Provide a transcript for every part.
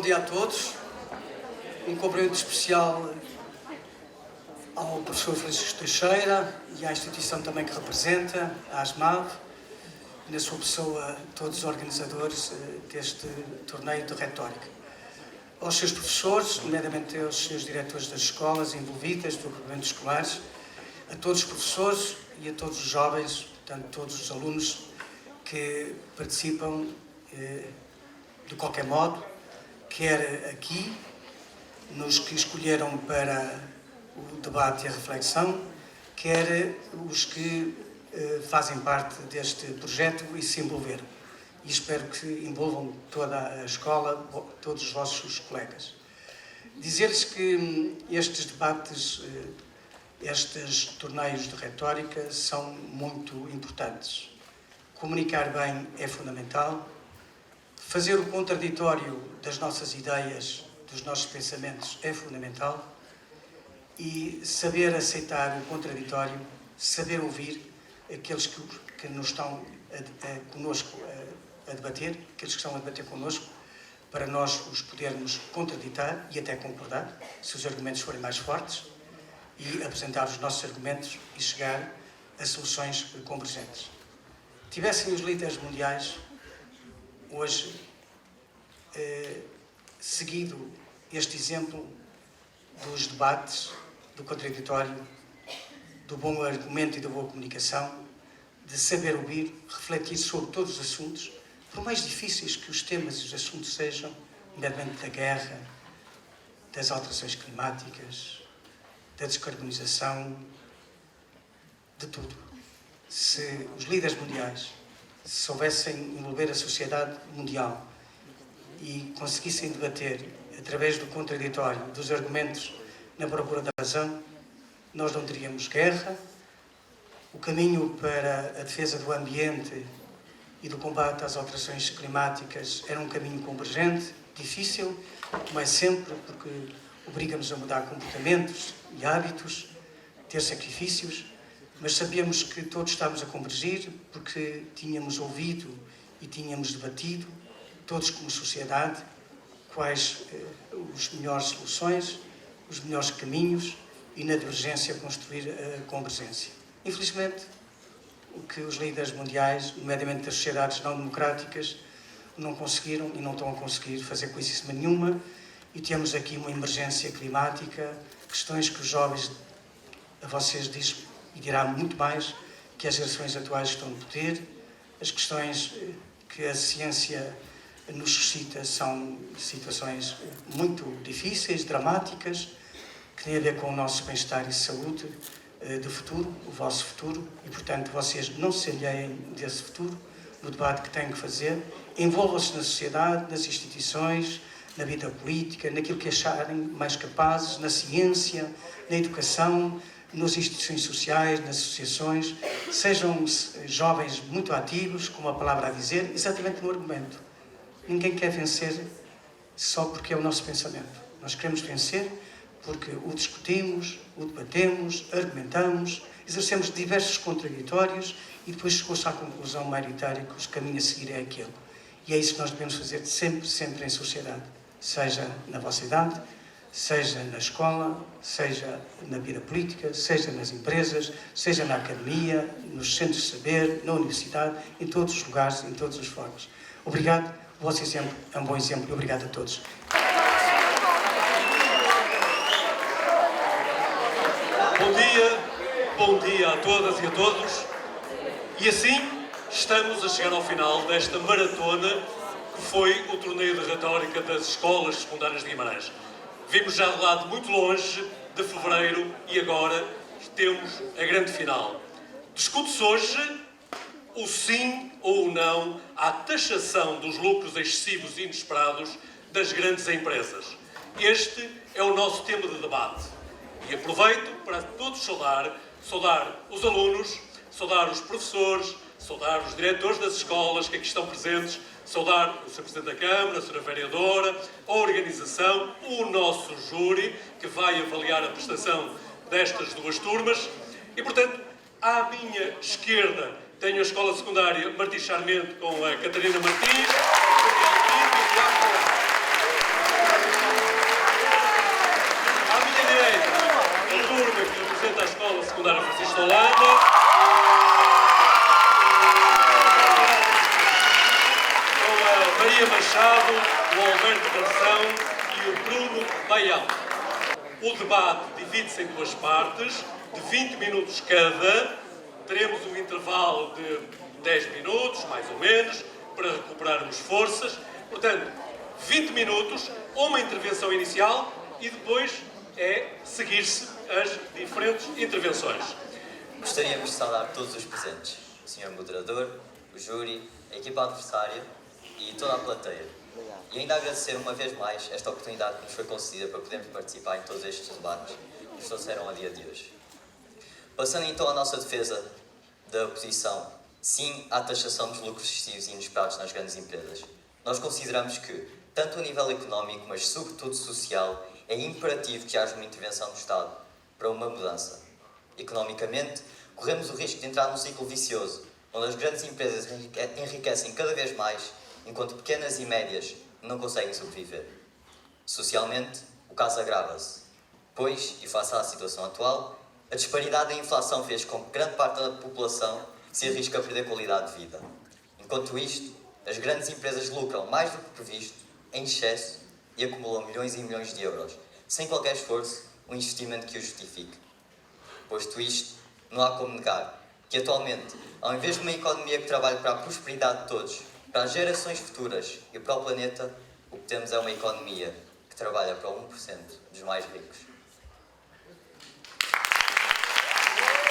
dia a todos. Um cumprimento especial ao professor Francisco Teixeira e à instituição também que representa, a ASMAV, e na sua pessoa todos os organizadores deste torneio de retórica. Aos seus professores, nomeadamente aos seus diretores das escolas envolvidas, do agrupamento escolares, a todos os professores e a todos os jovens, portanto, todos os alunos que participam de qualquer modo, quer aqui, nos que escolheram para o debate e a reflexão, quer os que fazem parte deste projeto e se envolveram. E espero que envolvam toda a escola, todos os vossos colegas. Dizer-lhes que estes debates, estes torneios de retórica são muito importantes. Comunicar bem é fundamental. Fazer o contraditório das nossas ideias, dos nossos pensamentos, é fundamental. E saber aceitar o contraditório, saber ouvir aqueles que nos estão connosco a debater, aqueles que estão a debater connosco, para nós os podermos contraditar e até concordar, se os argumentos forem mais fortes, e apresentar os nossos argumentos e chegar a soluções convergentes. Tivessem os líderes mundiais hoje seguido este exemplo dos debates, do contraditório, do bom argumento e da boa comunicação, de saber ouvir, refletir sobre todos os assuntos, por mais difíceis que os temas e os assuntos sejam, nomeadamente da guerra, das alterações climáticas, da descarbonização, de tudo. Se os líderes mundiais soubessem envolver a sociedade mundial e conseguissem debater, através do contraditório, dos argumentos na procura da razão, nós não teríamos guerra. O caminho para a defesa do ambiente e do combate às alterações climáticas era um caminho convergente, difícil, como é sempre, porque obriga-nos a mudar comportamentos e hábitos, ter sacrifícios, mas sabíamos que todos estávamos a convergir porque tínhamos ouvido e tínhamos debatido, todos como sociedade, quais as melhores soluções, os melhores caminhos e, na divergência, construir a convergência. Infelizmente, o que os líderes mundiais, nomeadamente das sociedades não democráticas, não conseguiram e não estão a conseguir fazer coisíssima nenhuma, e temos aqui uma emergência climática, questões que os jovens, a vocês dizem e dirá muito mais, que as gerações atuais estão a poder, as questões que a ciência nos suscita são situações muito difíceis, dramáticas, que têm a ver com o nosso bem-estar e saúde de futuro, o vosso futuro, e, portanto, vocês não se alheiem desse futuro, no debate que têm que fazer, envolvam-se na sociedade, nas instituições, na vida política, naquilo que acharem mais capazes, na ciência, na educação, nas instituições sociais, nas associações, sejam jovens muito ativos, com uma palavra a dizer, exatamente no argumento. Ninguém quer vencer só porque é o nosso pensamento. Nós queremos vencer porque o discutimos, o debatemos, argumentamos, exercemos diversos contraditórios e depois chegou-se à conclusão maioritária que o caminho a seguir é aquele. E é isso que nós devemos fazer sempre, sempre em sociedade. Seja na vossa idade, seja na escola, seja na vida política, seja nas empresas, seja na academia, nos centros de saber, na universidade, em todos os lugares, em todos os fóruns. Obrigado. O vosso exemplo é um bom exemplo e obrigado a todos. Bom dia a todas e a todos. E assim estamos a chegar ao final desta maratona que foi o torneio de retórica das escolas secundárias de Guimarães. Vimos já de lá de muito longe, de fevereiro, e agora temos a grande final. Discute-se hoje o sim ou o não à taxação dos lucros excessivos e inesperados das grandes empresas. Este é o nosso tema de debate. E aproveito para todos saudar os alunos, saudar os professores, saudar os diretores das escolas que aqui estão presentes, saudar o Sr. Presidente da Câmara, a Sra. Vereadora, a organização, o nosso júri, que vai avaliar a prestação destas duas turmas. E, portanto, à minha esquerda tenho a Escola Secundária Martins Sarmento com a Catarina Martins, secundária Francisco Holanda. Com a Maria Machado, o Alberto Canção e o Bruno Baião. O debate divide-se em duas partes, de 20 minutos cada. Teremos um intervalo de 10 minutos, mais ou menos, para recuperarmos forças. Portanto, 20 minutos, uma intervenção inicial e depois seguir-se as diferentes intervenções. Gostaríamos de saudar todos os presentes, o Sr. Moderador, o júri, a equipa adversária e toda a plateia. E ainda agradecer uma vez mais esta oportunidade que nos foi concedida para podermos participar em todos estes debates que nos trouxeram a dia de hoje. Passando então à nossa defesa da oposição, sim à taxação dos lucros excessivos e inesperados nas grandes empresas. Nós consideramos que, tanto a nível económico, mas sobretudo social, é imperativo que haja uma intervenção do Estado para uma mudança. Economicamente, corremos o risco de entrar num ciclo vicioso, onde as grandes empresas enriquecem cada vez mais, enquanto pequenas e médias não conseguem sobreviver. Socialmente, o caso agrava-se, pois, e face à situação atual, a disparidade da inflação fez com que grande parte da população se arrisque a perder qualidade de vida. Enquanto isto, as grandes empresas lucram mais do que previsto, em excesso, e acumulam milhões e milhões de euros, sem qualquer esforço, um investimento que o justifique. Posto isto, não há como negar que atualmente, ao invés de uma economia que trabalhe para a prosperidade de todos, para as gerações futuras e para o planeta, o que temos é uma economia que trabalha para 1% dos mais ricos.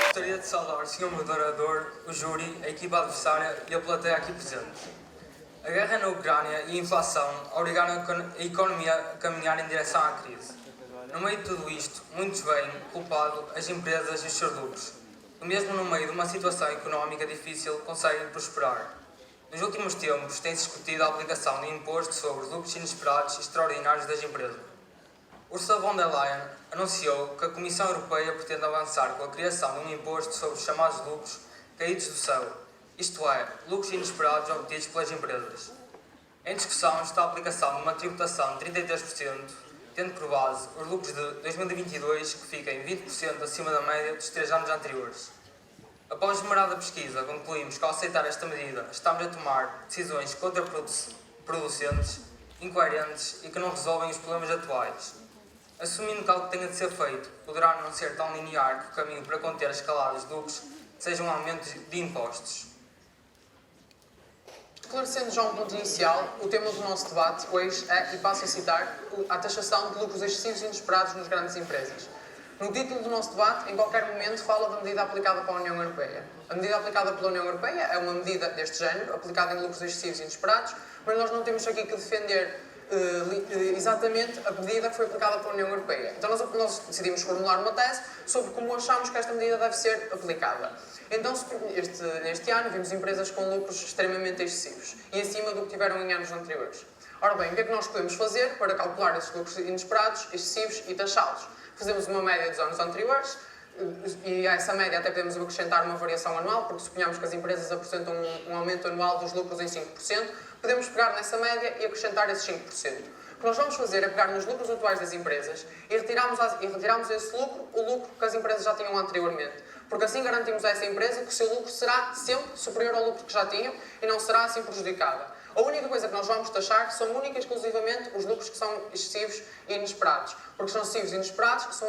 Gostaria de saudar o Sr. Moderador, o júri, a equipa adversária e a plateia aqui presente. A guerra na Ucrânia e a inflação obrigaram a economia a caminhar em direção à crise. No meio de tudo isto, muitos veem culpado as empresas e os seus lucros, que mesmo no meio de uma situação económica difícil conseguem prosperar. Nos últimos tempos tem-se discutido a aplicação de imposto sobre os lucros inesperados e extraordinários das empresas. Ursula von der Leyen anunciou que a Comissão Europeia pretende avançar com a criação de um imposto sobre os chamados lucros caídos do céu, isto é, lucros inesperados obtidos pelas empresas. Em discussão está a aplicação de uma tributação de 33%, tendo por base os lucros de 2022 que fiquem 20% acima da média dos 3 anos anteriores. Após demorada pesquisa, concluímos que ao aceitar esta medida estamos a tomar decisões contraproducentes, incoerentes e que não resolvem os problemas atuais. Assumindo que algo tenha de ser feito, poderá não ser tão linear que o caminho para conter as escaladas de lucros seja um aumento de impostos. Esclarecendo já um ponto inicial, o tema do nosso debate hoje é, e passo a citar, a taxação de lucros excessivos e inesperados nas grandes empresas. No título do nosso debate, em qualquer momento, fala da medida aplicada pela União Europeia. A medida aplicada pela União Europeia é uma medida deste género, aplicada em lucros excessivos e inesperados, mas nós não temos aqui que defender exatamente a medida que foi aplicada pela União Europeia. Então nós decidimos formular uma tese sobre como achamos que esta medida deve ser aplicada. Então, neste ano, vimos empresas com lucros extremamente excessivos e acima do que tiveram em anos anteriores. Ora bem, o que é que nós podemos fazer para calcular esses lucros inesperados, excessivos e taxá-los? Fazemos uma média dos anos anteriores e a essa média até podemos acrescentar uma variação anual, porque suponhamos que as empresas apresentam um aumento anual dos lucros em 5%, podemos pegar nessa média e acrescentar esses 5%. O que nós vamos fazer é pegar nos lucros atuais das empresas e retirarmos esse lucro, o lucro que as empresas já tinham anteriormente. Porque assim garantimos a essa empresa que o seu lucro será sempre superior ao lucro que já tinham e não será assim prejudicada. A única coisa que nós vamos taxar são única e exclusivamente os lucros que são excessivos e inesperados. Porque são excessivos e inesperados que são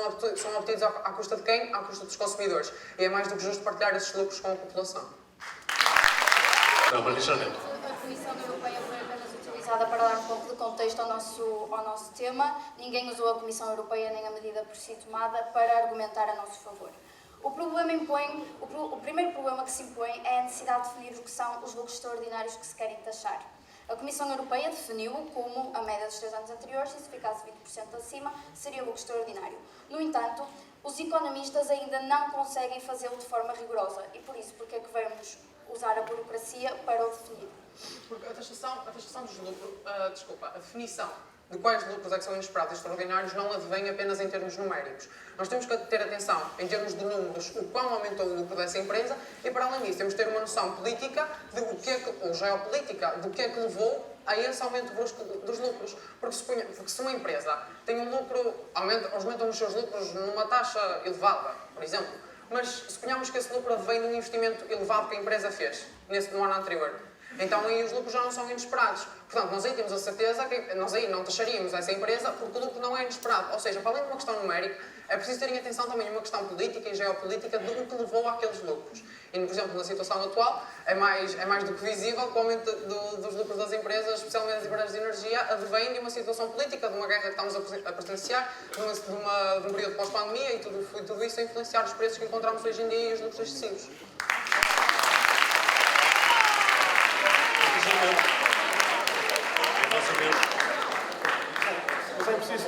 obtidos à custa de quem? À custa dos consumidores. E é mais do que justo partilhar esses lucros com a população. Não, mas A Comissão Europeia foi apenas utilizada para dar um pouco de contexto ao nosso tema. Ninguém usou a Comissão Europeia nem a medida por si tomada para argumentar a nosso favor. O primeiro problema que se impõe é a necessidade de definir o que são os lucros extraordinários que se querem taxar. A Comissão Europeia definiu como a média dos 3 anos anteriores, e se ficasse 20% acima, seria lucro extraordinário. No entanto, os economistas ainda não conseguem fazê-lo de forma rigorosa e por isso, porque é que vamos usar a burocracia para o definir? Porque a taxação dos lucros, a definição de quais lucros é que são inesperados e extraordinários não advém apenas em termos numéricos. Nós temos que ter atenção em termos de números, o quão aumentou o lucro dessa empresa e, para além disso, temos que ter uma noção política, ou geopolítica, do que é que levou a esse aumento brusco dos lucros. Porque se uma empresa tem um lucro, aumentam os seus lucros numa taxa elevada, por exemplo, Mas suponhamos que esse lucro advém de um investimento elevado que a empresa fez no ano anterior. Então aí os lucros já não são inesperados. Portanto, nós aí temos a certeza que nós aí não taxaríamos essa empresa porque o lucro não é inesperado. Ou seja, para além de uma questão numérica, é preciso terem atenção também a uma questão política e geopolítica do que levou àqueles lucros. E, por exemplo, na situação atual, é mais do que visível que o aumento dos lucros das empresas, especialmente das empresas de energia, advém de uma situação política, de uma guerra que estamos a presenciar, de um período pós-pandemia e tudo isso a influenciar os preços que encontramos hoje em dia e os lucros excessivos. Mas é preciso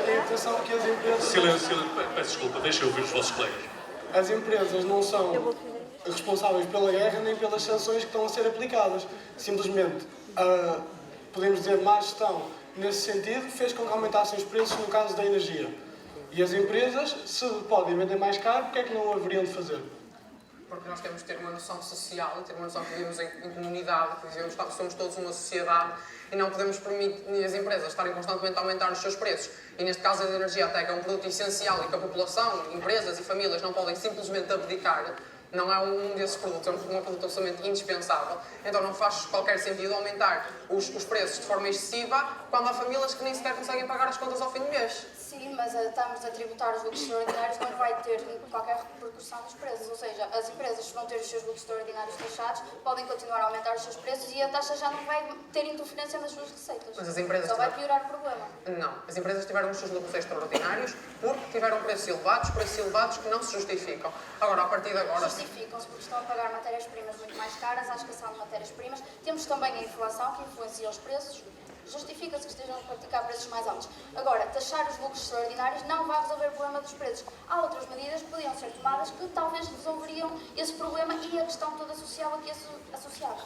ter atenção que as empresas... Silêncio, peço desculpa, deixa eu ouvir os vossos colegas. As empresas não são responsáveis pela guerra nem pelas sanções que estão a ser aplicadas. Simplesmente, podemos dizer, má gestão nesse sentido fez com que aumentassem os preços no caso da energia. E as empresas, se podem vender mais caro, porque é que não o haveriam de fazer? Porque nós temos que ter uma noção social e ter uma noção que vivemos em comunidade, que somos todos uma sociedade e não podemos permitir as empresas estarem constantemente a aumentar os seus preços. E neste caso a energia até que é um produto essencial e que a população, empresas e famílias não podem simplesmente abdicar, não é um desses produtos, é um produto absolutamente indispensável. Então não faz qualquer sentido aumentar os preços de forma excessiva quando há famílias que nem sequer conseguem pagar as contas ao fim do mês. Sim, mas estamos a tributar os lucros extraordinários não vai ter qualquer repercussão nos preços. Ou seja, as empresas vão ter os seus lucros extraordinários taxados, podem continuar a aumentar os seus preços e a taxa já não vai ter interferência nas suas receitas. Mas as empresas só vai piorar o problema. Não. As empresas tiveram os seus lucros extraordinários porque tiveram preços elevados que não se justificam. Agora, a partir de agora... Justificam-se porque estão a pagar matérias-primas muito mais caras, à escassez de matérias-primas. Temos também a inflação que influencia os preços. Justifica-se que estejam a praticar preços mais altos. Agora, taxar os lucros extraordinários não vai resolver o problema dos preços. Há outras medidas que podiam ser tomadas que talvez resolveriam esse problema e a questão toda social aqui associada.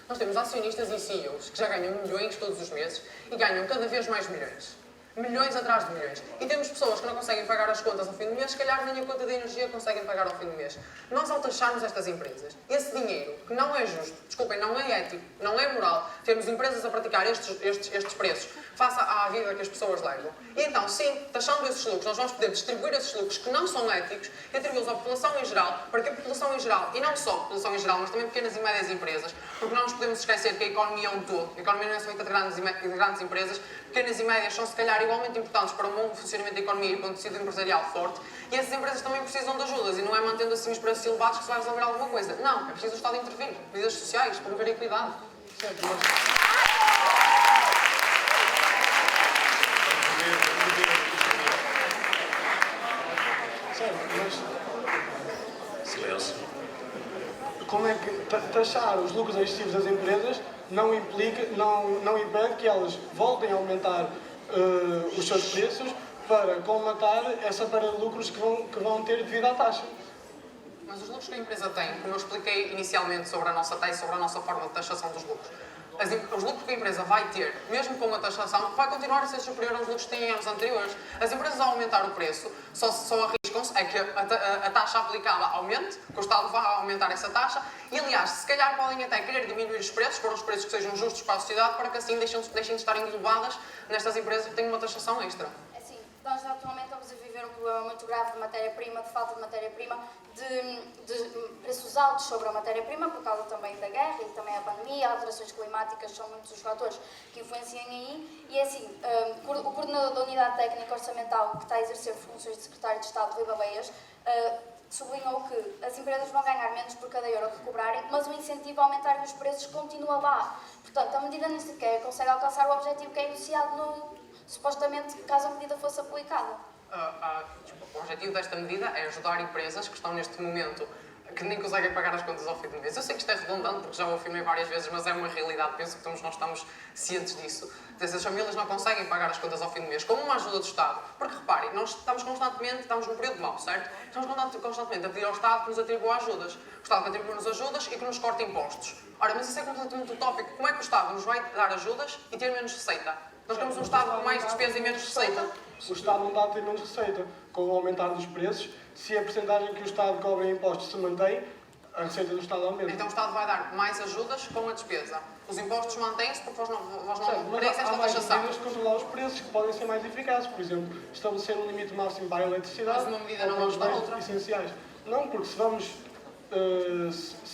Nós temos acionistas e CEOs que já ganham milhões todos os meses e ganham cada vez mais milhões. Milhões atrás de milhões. E temos pessoas que não conseguem pagar as contas ao fim do mês, se calhar nem a conta de energia conseguem pagar ao fim do mês. Nós, ao taxarmos estas empresas, esse dinheiro, que não é justo, desculpem, não é ético, não é moral, termos empresas a praticar estes preços face à vida que as pessoas levam. E então, sim, taxando esses lucros, nós vamos poder distribuir esses lucros que não são éticos e atribuí-los à população em geral, para que a população em geral, e não só a população em geral, mas também pequenas e médias empresas, porque não nos podemos esquecer que a economia é um todo. A economia não é só feita de grandes empresas, pequenas e médias são se calhar igualmente importantes para um bom funcionamento da economia e para um tecido empresarial forte, e essas empresas também precisam de ajudas, e não é mantendo assim os preços elevados que se vai resolver alguma coisa. Não, é preciso o Estado intervir, medidas sociais, promover a equidade. Silêncio. Como é que taxar os lucros excessivos das empresas não impede que elas voltem a aumentar os seus preços para colmatar essa perda de lucros que vão ter devido à taxa? Mas os lucros que a empresa tem, como eu expliquei inicialmente sobre a nossa taxa, sobre a nossa forma de taxação dos lucros, os lucros que a empresa vai ter, mesmo com a taxação, vai continuar a ser superior aos lucros que têm em anos anteriores. As empresas, ao aumentar o preço, só arriscam-se é que a taxa aplicada aumente, que o Estado vá aumentar essa taxa, e aliás, se calhar podem até querer diminuir os preços, para os preços que sejam justos para a sociedade, para que assim deixem de estar englobadas nestas empresas que têm uma taxação extra. Nós atualmente estamos a viver um problema muito grave de matéria-prima, de falta de matéria-prima, de preços altos sobre a matéria-prima, por causa também da guerra e também a pandemia, alterações climáticas são muitos os fatores que influenciam aí. E é assim, o coordenador da Unidade Técnica Orçamental, que está a exercer funções de Secretário de Estado, Rui Babeias, sublinhou que as empresas vão ganhar menos por cada euro que cobrarem, mas o incentivo a aumentar os preços continua lá. Portanto, a medida nem sequer consegue alcançar o objetivo que é iniciado supostamente, caso a medida fosse aplicada. O objetivo desta medida é ajudar empresas que estão neste momento que nem conseguem pagar as contas ao fim do mês. Eu sei que isto é redundante, porque já o afirmei várias vezes, mas é uma realidade, penso que nós estamos cientes disso. Essas famílias não conseguem pagar as contas ao fim do mês, como uma ajuda do Estado. Porque, reparem, nós estamos num período mau, certo? Estamos constantemente a pedir ao Estado que nos atribua ajudas. O Estado que atribua-nos ajudas e que nos corte impostos. Ora, mas isso é completamente utópico. Como é que o Estado nos vai dar ajudas e ter menos receita? Nós queremos um Estado com mais despesa e menos receita? O Estado não dá a ter menos receita. Com o aumentar dos preços, se a percentagem que o Estado cobra em impostos se mantém, a receita do Estado aumenta. Então o Estado vai dar mais ajudas com a despesa. Os impostos mantêm-se porque vós Certo, não mas quereis esta há mais taxação. medidas de controlar os preços que podem ser mais eficazes. Por exemplo, estabelecer um limite máximo para a eletricidade Mas uma medida ou não para os ajuda a bens outra. essenciais. Não, porque se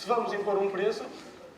vamos impor um preço,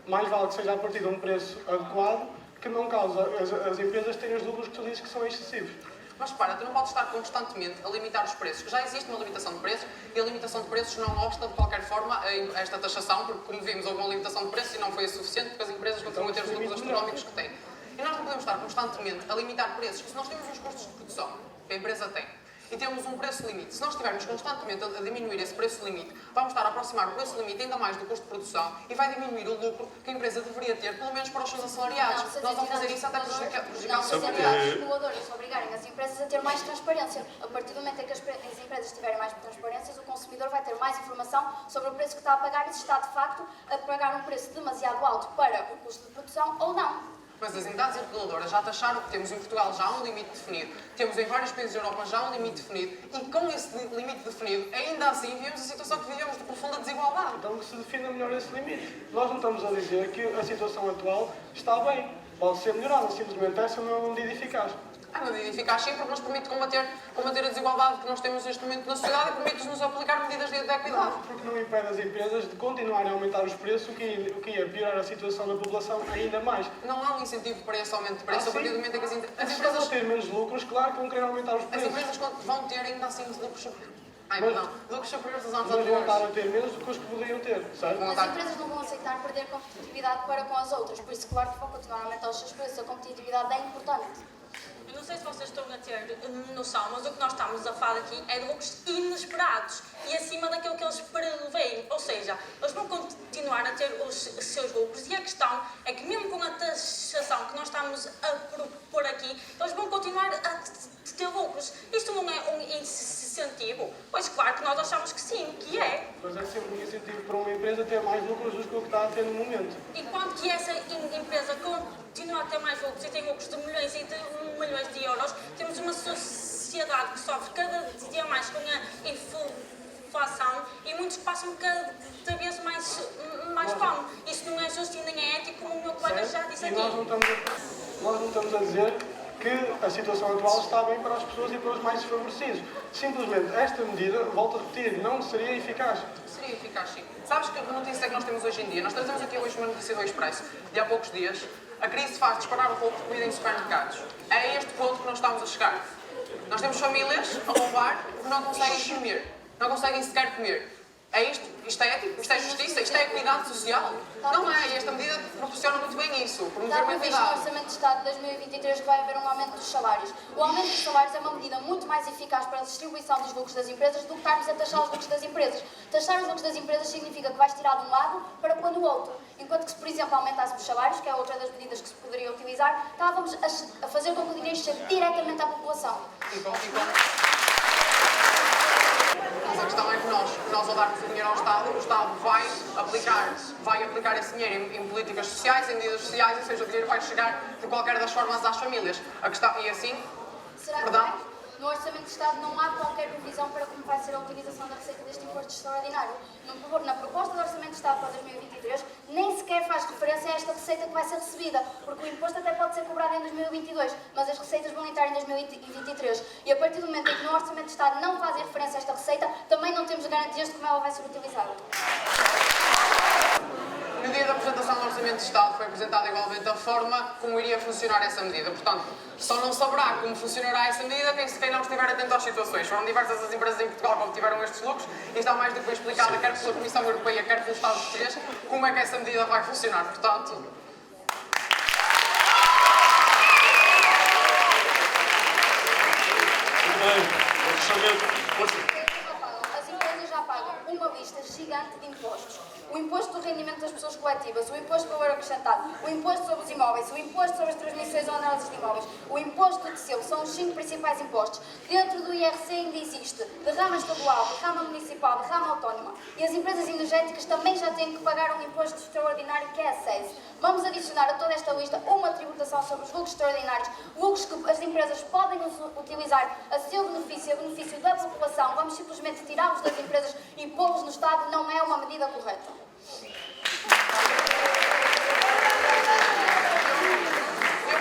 mais vale que seja a partir de um preço adequado que não causa as empresas terem os lucros que tu dizes que são excessivos. Mas repara, tu não podes estar constantemente a limitar os preços. Já existe uma limitação de preços e a limitação de preços não obsta de qualquer forma a esta taxação, porque como vimos houve uma limitação de preços e não foi o suficiente porque as empresas continuam a ter os lucros astronómicos que têm. E nós não podemos estar constantemente a limitar preços, se nós temos os custos de produção que a empresa tem e temos um preço limite. Se nós estivermos constantemente a diminuir esse preço limite, vamos estar a aproximar o preço limite ainda mais do custo de produção e vai diminuir o lucro que a empresa deveria ter, pelo menos para os seus assalariados. Nós vamos fazer isso até prejudicar Não, os se as entidades assalariados. reguladoras obrigarem as empresas a ter mais transparência. A partir do momento em que as empresas tiverem mais transparência, o consumidor vai ter mais informação sobre o preço que está a pagar e se está de facto a pagar um preço demasiado alto para o custo de produção ou não. Mas as entidades reguladoras já taxaram que temos em Portugal já um limite definido, temos em vários países da Europa já um limite definido e com esse limite definido, ainda assim vivemos a situação que vivemos de profunda desigualdade. Então que se defina melhor esse limite. Nós não estamos a dizer que a situação atual está bem, pode ser melhorada, simplesmente essa não é uma medida eficaz. É uma medida eficaz sim, porque nos permite combater a desigualdade que nós temos neste momento na sociedade e permite-nos aplicar medidas de equidade. Porque não impede as empresas de continuarem a aumentar os preços, o que ia piorar a situação da população ainda mais. Não há um incentivo para esse aumento de preço a partir do momento em que as Se empresas... estão a ter menos lucros, claro que vão querer aumentar os As preços. empresas vão ter ainda assim lucros superiores. Lucros superiores aos anos Mas vão estar a anteriores. ter menos do que os que poderiam ter, certo? As empresas não vão aceitar perder competitividade para com as outras, por isso, claro que vão continuar a aumentar os seus preços. A competitividade é importante. Eu não sei se vocês estão a ter noção, mas o que nós estamos a falar aqui é de lucros inesperados e acima daquilo que eles preveem. Ou seja, eles vão continuar a ter os seus lucros e a questão é que mesmo com a taxação que nós estamos a propor aqui, eles vão continuar a ter lucros. Isto não é um incentivo? Pois claro que nós achamos que sim, que é. Mas é sempre um incentivo para uma empresa ter mais lucros do que o que está a ter no momento. Enquanto que essa empresa continua a ter mais lucros e tem lucros de milhões e de milhões de euros, temos uma sociedade que sofre cada dia mais com a inflação e muitos passam cada vez mais fome. Isso não é justo e nem é ético, como o meu colega já disse E aqui. nós não estamos a dizer que a situação atual está bem para as pessoas e para os mais desfavorecidos. Simplesmente, esta medida, volto a repetir, não seria eficaz. Seria eficaz, sim. Sabes que notícia é que nós temos hoje em dia? Nós trazemos aqui hoje uma notícia do Expresso, de há poucos dias. A crise faz disparar o roubo de comida em supermercados. É a este ponto que nós estamos a chegar. Nós temos famílias a roubar porque não conseguem comer. Não conseguem sequer comer. É isto é ético? Isto é justiça? Isto é equidade social? Não é, e esta medida proporciona muito bem isso, promover Está uma previsto no equidade. Orçamento de Estado de 2023 que vai haver um aumento dos salários. O aumento dos salários é uma medida muito mais eficaz para a distribuição dos lucros das empresas do que estarmos a taxar os lucros das empresas. Taxar os lucros das empresas significa que vais tirar de um lado para pôr no outro. Enquanto que se, por exemplo, aumentássemos os salários, que é outra das medidas que se poderia utilizar, estávamos a fazer com que o dinheiro chegue diretamente à população. Mas a questão é que nós ao darmos o dinheiro ao Estado, o Estado vai aplicar esse dinheiro em políticas sociais, em medidas sociais, ou seja, o dinheiro vai chegar de qualquer das formas às famílias. A questão, e assim, Será que perdão? vai? No Orçamento de Estado não há qualquer previsão para como vai ser a utilização da receita deste imposto extraordinário. Na proposta do Orçamento de Estado para 2023, nem sequer faz referência a esta receita que vai ser recebida, porque o imposto até pode ser cobrado em 2022, mas as receitas vão entrar em 2023. E a partir do momento em que no Orçamento de Estado não fazem referência a esta receita, também não temos garantias de como ela vai ser utilizada. No dia da apresentação do Orçamento de Estado foi apresentada igualmente a forma como iria funcionar essa medida. Portanto, só não saberá como funcionará essa medida quem não estiver atento às situações. Foram diversas as empresas em Portugal que obtiveram estes lucros e está mais do que bem explicada, quer pela Comissão Europeia, quer pelo Estado português, como é que essa medida vai funcionar. Portanto, Muito bem. O fechamento. Força. As empresas já pagam uma lista gigante de impostos. O imposto do rendimento das pessoas coletivas, o imposto do valor acrescentado, o imposto sobre os imóveis, o imposto sobre as transmissões ou análises de imóveis, o imposto de selo, são os 5 principais impostos. Dentro do IRC ainda existe de rama estadual, de rama municipal, de rama autónoma. E as empresas energéticas também já têm que pagar um imposto extraordinário que é a SES. Vamos adicionar a toda esta lista uma tributação sobre os lucros extraordinários, lucros que as empresas podem utilizar a seu benefício e a benefício da população. Vamos simplesmente tirá-los das empresas e pô-los no Estado estabilidade não é uma medida correta. Eu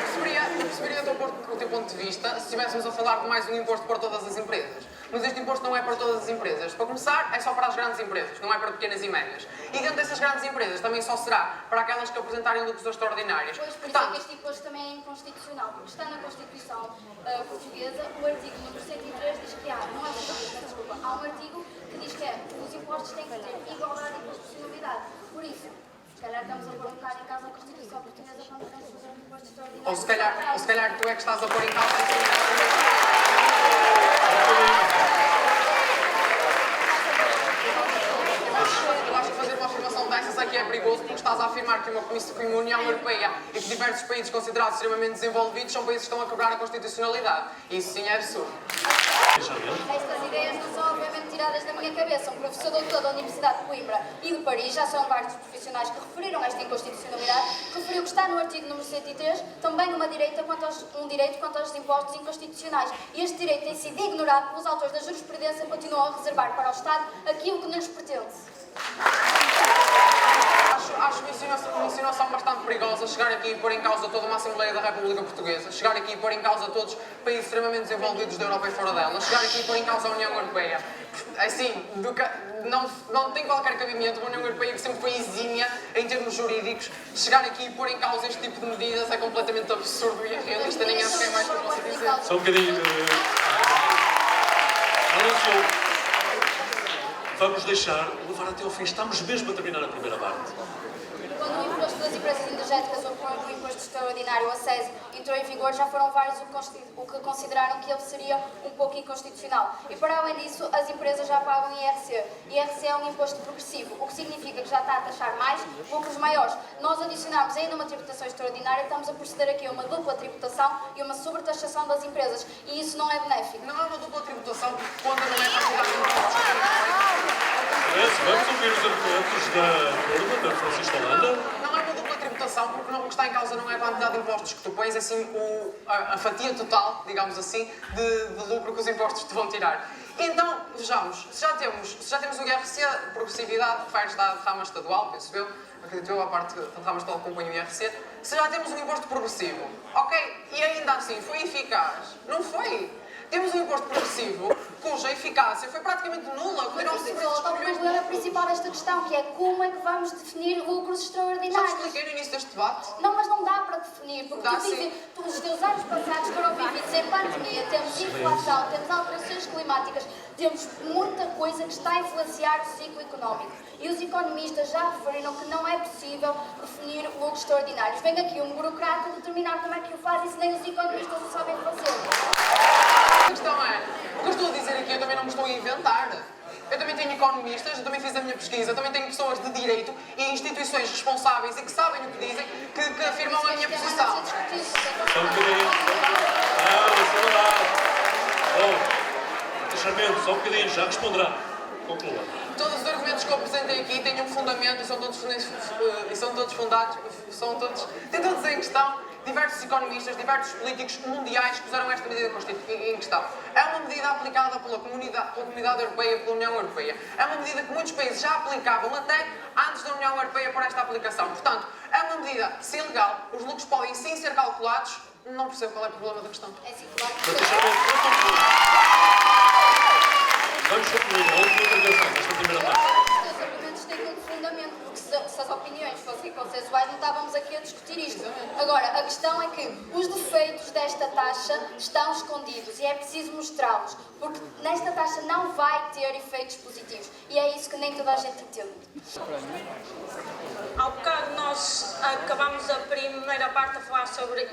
perceberia o teu ponto de vista se estivéssemos a falar de mais um imposto para todas as empresas. Mas este imposto não é para todas as empresas. Para começar, é só para as grandes empresas, não é para pequenas e médias. E dentro dessas grandes empresas também só será para aquelas que apresentarem lucros extraordinários. Pois, por isso é que este imposto também é inconstitucional, porque está na Constituição portuguesa, o artigo número 103 diz que há um artigo que diz que os impostos têm que ter igualdade e proporcionalidade. Por isso, se calhar estamos a pôr um bocado em causa a Constituição portuguesa quando queremos fazer um imposto extraordinário. Ou se calhar tu é que estás a pôr em causa Eu acho que fazer uma afirmação dessas aqui é perigoso porque estás a afirmar que uma União Europeia e que diversos países considerados extremamente desenvolvidos são países que estão a quebrar a constitucionalidade. Isso sim é absurdo. Estas ideias não são obviamente tiradas da minha cabeça. Um professor doutor da Universidade de Coimbra e de Paris, já são vários profissionais que referiram esta inconstitucionalidade, referiu que está no artigo número 103 também um direito quanto aos impostos inconstitucionais. E este direito tem sido ignorado pelos autores da jurisprudência e continuam a reservar para o Estado aquilo que nos pertence. Acho uma insinuação bastante perigosa chegar aqui e pôr em causa toda uma Assembleia da República Portuguesa, chegar aqui e pôr em causa todos os países extremamente desenvolvidos da Europa e fora dela, chegar aqui e pôr em causa a União Europeia. Assim, não tem qualquer cabimento uma União Europeia que sempre foi exímia em termos jurídicos. Chegar aqui e pôr em causa este tipo de medidas é completamente absurdo e irrealista, nem acho que é mais que eu posso dizer. Só um bocadinho. Vamos deixar levar até ao fim. Estamos mesmo a terminar a primeira parte. Quando o imposto das empresas energéticas ou o imposto extraordinário, a SES, entrou em vigor, já foram vários o que consideraram que ele seria um pouco inconstitucional. E para além disso, as empresas já pagam IRC. IRC é um imposto progressivo, o que significa que já está a taxar mais lucros maiores. Nós adicionamos ainda uma tributação extraordinária e estamos a proceder aqui a uma dupla tributação e uma sobretaxação das empresas. E isso não é benéfico. Não é uma dupla tributação porque quando não é para de impostos. Vamos ouvir os argumentos da turma, da Francisca Holanda. Não é uma dupla tributação porque o que está em causa não é a quantidade de impostos que tu pões, é sim a fatia total, digamos assim, de lucro que os impostos te vão tirar. Então, vejamos, se já temos o IRC, progressividade, que faz da rama estadual, penso eu, acredito eu, a parte da rama estadual que acompanha o IRC, se já temos um imposto progressivo, ok, e ainda assim foi eficaz? Não foi. Temos um imposto progressivo cuja eficácia foi praticamente nula. Mas isso volta ao problema principal desta questão, que é como é que vamos definir lucros Já extraordinários. te expliquei no início deste debate. Não, mas não dá para definir, porque Dá, os teus anos passados foram vividos em pandemia, temos inflação, temos alterações climáticas, temos muita coisa que está a influenciar o ciclo económico. E os economistas já referiram que não é possível definir lucros extraordinários. Vem aqui um burocrata determinar como é que o faz e se nem os economistas o sabem fazer. A questão é, o que eu estou a dizer aqui eu também não me estou a inventar. Eu também tenho economistas, eu também fiz a minha pesquisa, eu também tenho pessoas de direito e instituições responsáveis e que sabem o que dizem, que afirmam a minha posição. Só um bocadinho. Isso não dá. Bom, deixamento, só um bocadinho, já responderá. Conclua. Todos os argumentos que eu apresentei aqui têm um fundamento e são todos fundados, têm todos em questão. Diversos economistas, diversos políticos mundiais que usaram esta medida em questão. É uma medida aplicada pela Comunidade Europeia, pela União Europeia. É uma medida que muitos países já aplicavam até antes da União Europeia por esta aplicação. Portanto, é uma medida, se legal, os lucros podem sim ser calculados. Não percebo qual é o problema da questão. É assim, claro Mas deixamento, vamos concluir a última intervenção desta primeira parte. que os argumentos têm um fundamento, porque se as opiniões fossem consensuais, não estávamos aqui a discutir isto. Agora, a questão é que os defeitos desta taxa estão escondidos e é preciso mostrá-los, porque nesta taxa não vai ter efeitos positivos e é isso que nem toda a gente entende. Ao bocado nós acabamos a primeira parte a falar sobre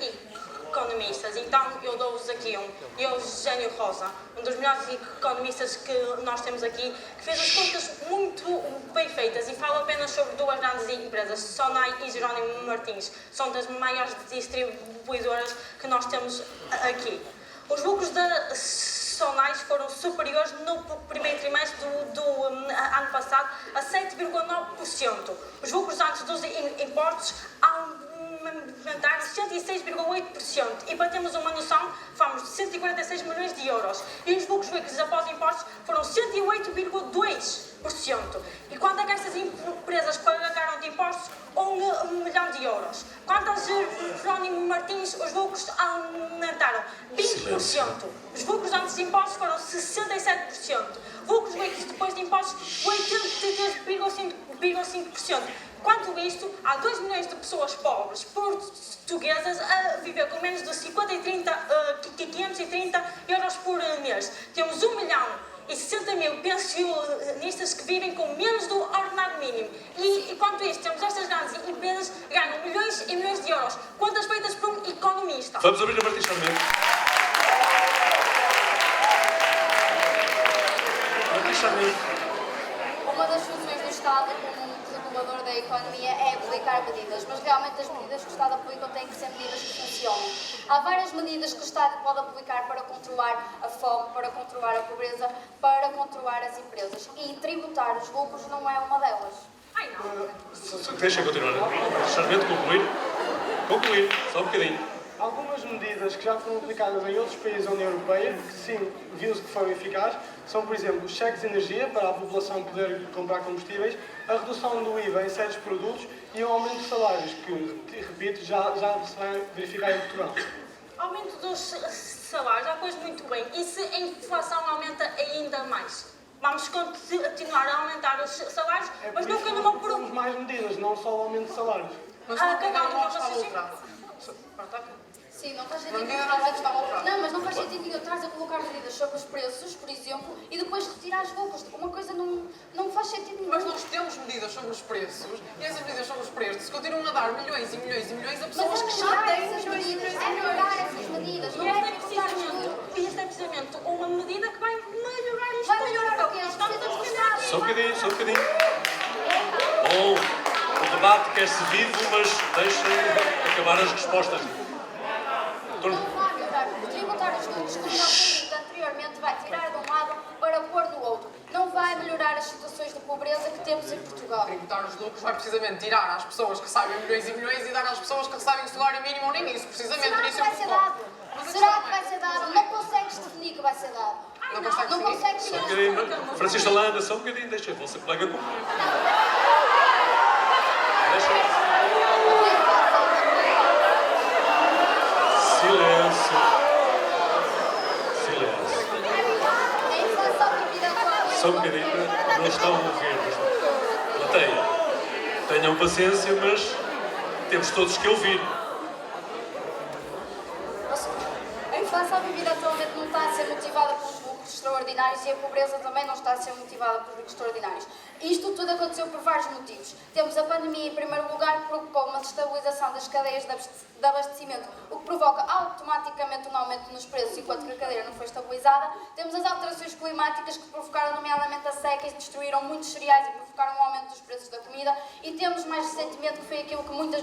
economistas, então eu dou-vos aqui Eugênio Rosa, um dos melhores economistas que nós temos aqui, que fez as contas muito bem feitas e fala apenas sobre duas grandes empresas, Sonai e Jerónimo Martins, são das maiores distribuidoras que nós temos aqui. Os lucros da Sonai foram superiores no primeiro trimestre do ano passado a 7,9%. Os lucros antes dos impostos aumentaram 106,8%. E para termos uma noção, fomos de 146 milhões de euros. E os lucros líquidos após impostos foram 108,2 E quanto é que estas empresas pagaram de impostos? 1 milhão de euros. Quanto a Jerónimo Martins, os lucros aumentaram 20%. Os lucros antes de impostos foram 67%. Lucros líquidos depois de impostos, 83,5%. Quanto isto, há 2 milhões de pessoas pobres portuguesas a viver com menos de 530 euros por mês. Temos 1.060.000 pensionistas que vivem com menos do ordenado mínimo. E enquanto isto, temos estas grandes empresas que ganham milhões e milhões de euros, contas feitas por um economista. Vamos abrir a Martins Sarmento. Martins Sarmento. Uma das funções do Estado como regulador da economia é aplicar medidas, mas realmente as medidas que o Estado aplica têm que ser medidas que funcionem. Há várias medidas que o Estado pode aplicar para controlar a fome, para controlar a pobreza, para controlar as empresas. E tributar os lucros não é uma delas. Ai não. Deixa eu continuar. Sarmento, concluir, só um bocadinho. Algumas medidas que já foram aplicadas em outros países da União Europeia, que sim, viu-se que foram eficazes, são, por exemplo, os cheques de energia para a população poder comprar combustíveis, a redução do IVA em certos produtos e o aumento de salários, que, repito, já se vai verificar em Portugal. Aumento dos salários, já pois muito bem. E se a inflação aumenta ainda mais? Vamos continuar a aumentar os salários, mas nunca numa por Temos mais medidas, não só o aumento de salários. Mas Ah, não cada um está vai alterado. Sim, não faz Na sentido. medida não está alterado. Não, mas não faz sentido nenhum. Estás a colocar medidas sobre os preços, por exemplo, e depois retirar as lucros. Uma coisa não faz sentido nenhum. Mas nós temos medidas sobre os preços e essas medidas sobre os preços continuam a dar milhões e milhões e milhões a pessoas que já têm essas milhões e medidas, milhões e é milhões. melhorar essas medidas, não E é esta é cortar os lucros. precisamente uma medida que vai melhorar isto. Vai melhorar o quê? As Estamos medidas a do defender. Estado. Só um bocadinho. Bom, o debate quer-se vivo, mas deixem acabar as respostas. Não vai melhorar. Tributar os lucros, como já foi dito anteriormente, vai tirar de um lado para pôr no outro. Não vai melhorar as situações de pobreza que temos em Portugal. Tributar os lucros vai precisamente tirar às pessoas que recebem milhões e milhões e dar às pessoas que recebem o salário mínimo ou nem isso, precisamente. Será que nisso eu vai ser concordo. dado? Mas a Será questão que vai ser dado? Não consegues definir que vai ser dado. Não consegue Não definir? consegues Só um definir. bocadinho. Francisco Holanda, só um bocadinho. Deixa a vossa colega concluir. Silêncio. A inflação vivida atualmente. Só um bocadinho. Não estão a ouvir. Plateia. Tenham paciência, mas temos todos que ouvir. A inflação vivida atualmente não está a ser motivada pelos lucros extraordinários e a pobreza também não está a ser motivada pelos lucros extraordinários. Isto tudo aconteceu por vários motivos. Temos a pandemia, em primeiro lugar, que provocou uma destabilização das cadeias de abastecimento, o que provoca automaticamente um aumento nos preços enquanto que a cadeia não foi estabilizada. Temos as alterações climáticas que provocaram nomeadamente a seca e destruíram muitos cereais e provocaram um aumento dos preços da comida. E temos mais recentemente que foi aquilo que muitas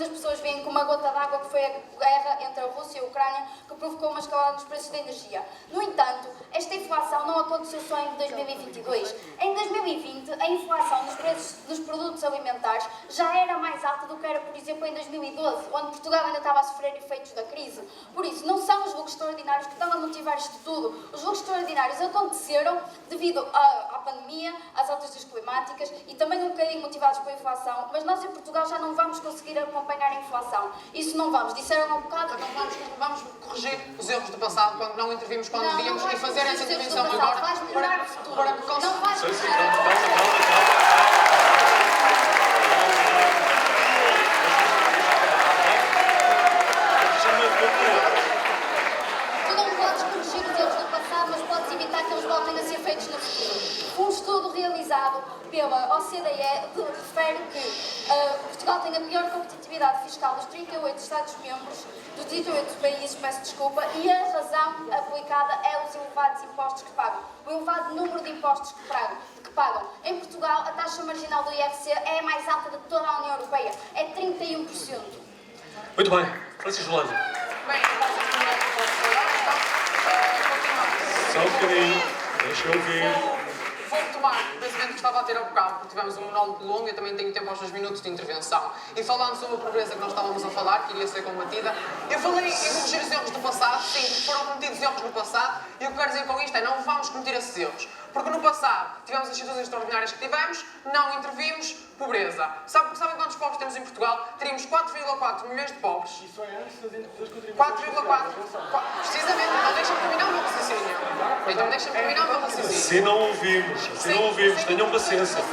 pessoas veem como uma gota d'água, que foi a guerra entre a Rússia e a Ucrânia, que provocou uma escalada nos preços da energia. No entanto, esta inflação não aconteceu só em 2022. Em 2020, a inflação nos preços dos produtos alimentares já era mais alta do que era, por exemplo, em 2012, onde Portugal ainda estava a sofrer efeitos da crise. Por isso, não são os lucros extraordinários que estão a motivar isto tudo. Os lucros extraordinários aconteceram devido à pandemia, às alterações climáticas e também um bocadinho motivados pela inflação, mas nós em Portugal já não vamos conseguir acompanhar a inflação. Isso não vamos. Disseram há um bocado... Então vamos corrigir os erros do passado, quando não intervimos quando Não, devíamos, não e vais fazer essa corrigir os erros intervenção do passado, agora vais melhorar o futuro. para que Não vais Sim, melhorar. calma. Tu não podes corrigir os erros do passado, mas podes evitar que eles voltem a ser feitos no futuro. Um estudo realizado pela OCDE refere que Portugal tem a pior competitividade fiscal dos 38 Estados-membros, dos 38 países, peço desculpa, e a razão aplicada é os elevados impostos que pagam. O elevado número de impostos que pagam. Em Portugal, a taxa marginal do IRC é a mais alta de toda a União Europeia, é 31%. Muito bem. Francisco Holanda. Bem, vocês também continuamos. Só um bocadinho. Deixa eu ouvir. Vou retomar o pensamento que estava a ter há bocado, porque tivemos um monólogo longo e eu também tenho tempo aos 2 minutos de intervenção. E falando sobre a pobreza que nós estávamos a falar, que iria ser combatida, eu falei em corrigir os erros do passado, sim, porque foram cometidos erros no passado, e o que eu quero dizer com isto é não vamos cometer esses erros. Porque no passado tivemos as situações extraordinárias que tivemos, não intervimos, pobreza. Sabem quantos pobres temos em Portugal? Teríamos 4,4 milhões de pobres. Isso é antes das contribuições. 4,4. Precisamente, então deixa-me terminar o meu raciocínio. Então deixa-me terminar o meu raciocínio. Se não ouvimos, tenham paciência.